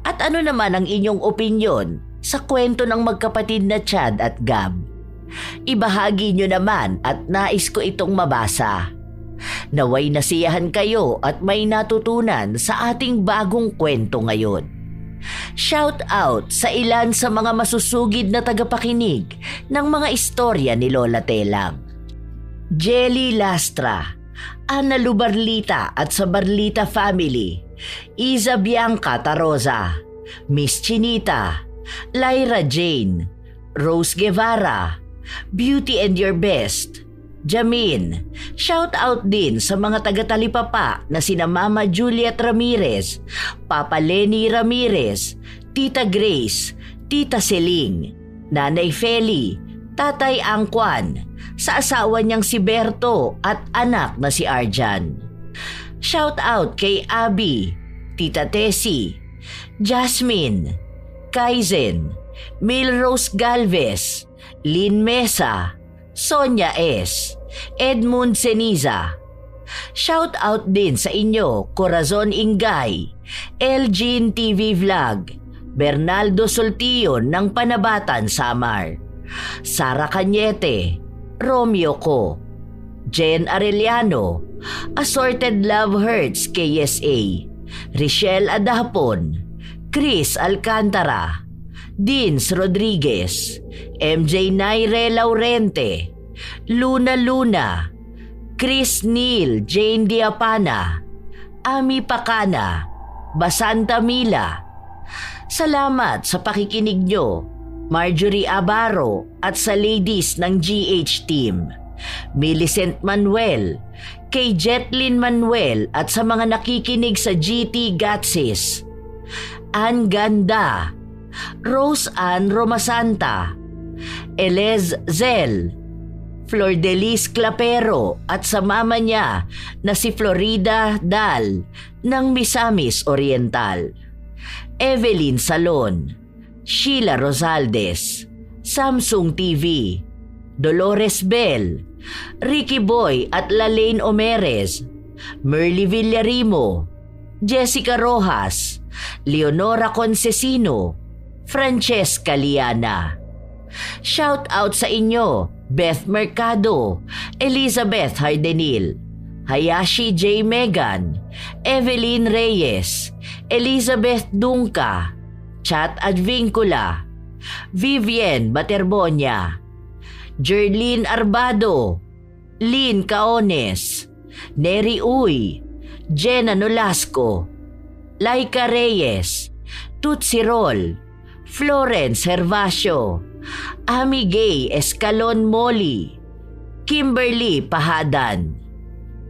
At ano naman ang inyong opinyon sa kwento ng magkapatid na Chad at Gab? Ibahagi nyo naman at nais ko itong mabasa. Naway nasiyahan kayo at may natutunan sa ating bagong kwento ngayon. Shout out sa ilan sa mga masusugid na tagapakinig ng mga istorya ni Lola Telang. Jelly Lastra, Ana Lubarlita at sa Barlita family, Iza Bianca Taroza, Miss Chinita, Lyra Jane, Rose Guevara, Beauty and Your Best, Jamin. Shout out din sa mga taga-Talipapa na sina Mama Juliet Ramirez, Papa Lenny Ramirez, Tita Grace, Tita Seling, Nanay Feli, Tatay Angkwan, sa asawa niyang si Berto at anak na si Arjan. Shout out kay Abby, Tita Tessie, Jasmine, Kaizen, Milrose Galvez, Lynn Mesa, Sonia S., Edmund Ceniza. Shout out din sa inyo Corazon Ingay, Elgin TV Vlog, Bernaldo Soltion ng Panabatan Samar, Sara Cañete, Romeo Ko, Jen Arellano, Assorted Love Hurts KSA, Richelle Adapon, Chris Alcantara, Dins Rodriguez, MJ Naire Laurente, Luna Luna, Chris Neil Jane Diapana, Ami Pacana, Basanta Mila. Salamat sa pakikinig nyo. Marjorie Abaro at sa ladies ng GH team, Millicent Manuel, kay Jetlyn Manuel at sa mga nakikinig sa GT Gatsis, Ann Ganda, Rose Ann Romasanta, Elez Zel, Flordelis Clapero at sa mama niya na si Florida Dal ng Misamis Oriental, Evelyn Salon, Sheila Rosaldes, Samsung TV, Dolores Bell, Ricky Boy at Lalaine Omeres, Merly Villarimo, Jessica Rojas, Leonora Concesino, Francesca Liana. Shout out sa inyo, Beth Mercado, Elizabeth Hardenil, Hayashi J. Megan, Evelyn Reyes, Elizabeth Dunca, Chat Advincula, Vivienne Baterbonia, Jerlyn Arbado, Lynn Caones, Neri Uy, Jenna Nolasco, Laika Reyes, Tutsi Roll, Florence Hervasio, Ami Gay Escalon Molly, Kimberly Pahadan.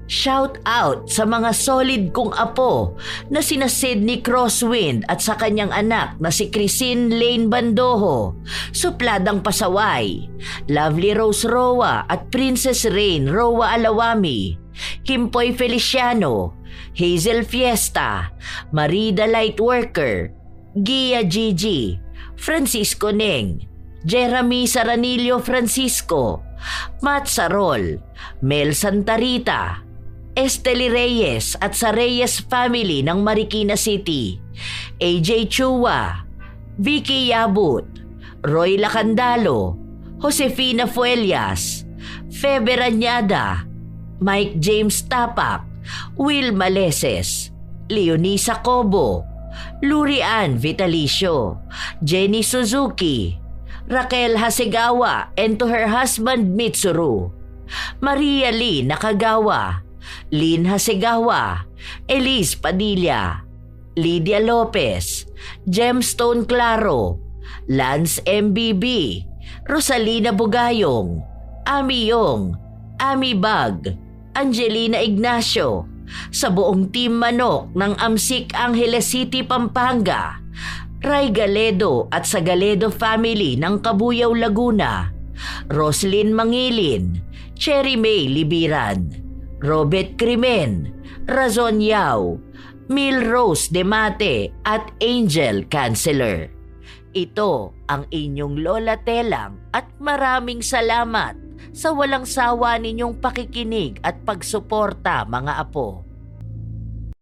Shout out sa mga solid kong apo na sina Sydney Crosswind at sa kanyang anak na si Chrisine Lane Bandoho, Supladang Pasaway, Lovely Rose Roa at Princess Rain Roa Alawami, Kimpoy Feliciano, Hazel Fiesta, Marida Lightworker, Gia Gigi, Francisco Neng, Jeremy Saranillo Francisco, Matt Sarol, Mel Santarita, Esteli Reyes at sa Reyes family ng Marikina City, AJ Chua, Vicky Yabut, Roy Lacandalo, Josefina Fuelias, Febe Rañada, Mike James Tapak, Will Maleses, Leonisa Cobo, Lurian Vitalicio, Jenny Suzuki, Raquel Hasegawa and to her husband Mitsuru, Maria Lee Nakagawa, Lynn Hasegawa, Elise Padilla, Lydia Lopez, Gemstone Claro, Lance MBB, Rosalina Bugayong, Ami Yong, Ami Bag, Angelina Ignacio, sa buong Team Manok ng Amsik Angeles City, Pampanga, Ray Galedo at sa Galedo family ng Kabuyaw, Laguna, Roslyn Mangilin, Cherry May Libiran, Robert Crimen, Razon Yao, Mil Rose Demate at Angel Canceller. Ito ang inyong Lola Telang at maraming salamat sa walang sawa ninyong pakikinig at pagsuporta, mga apo.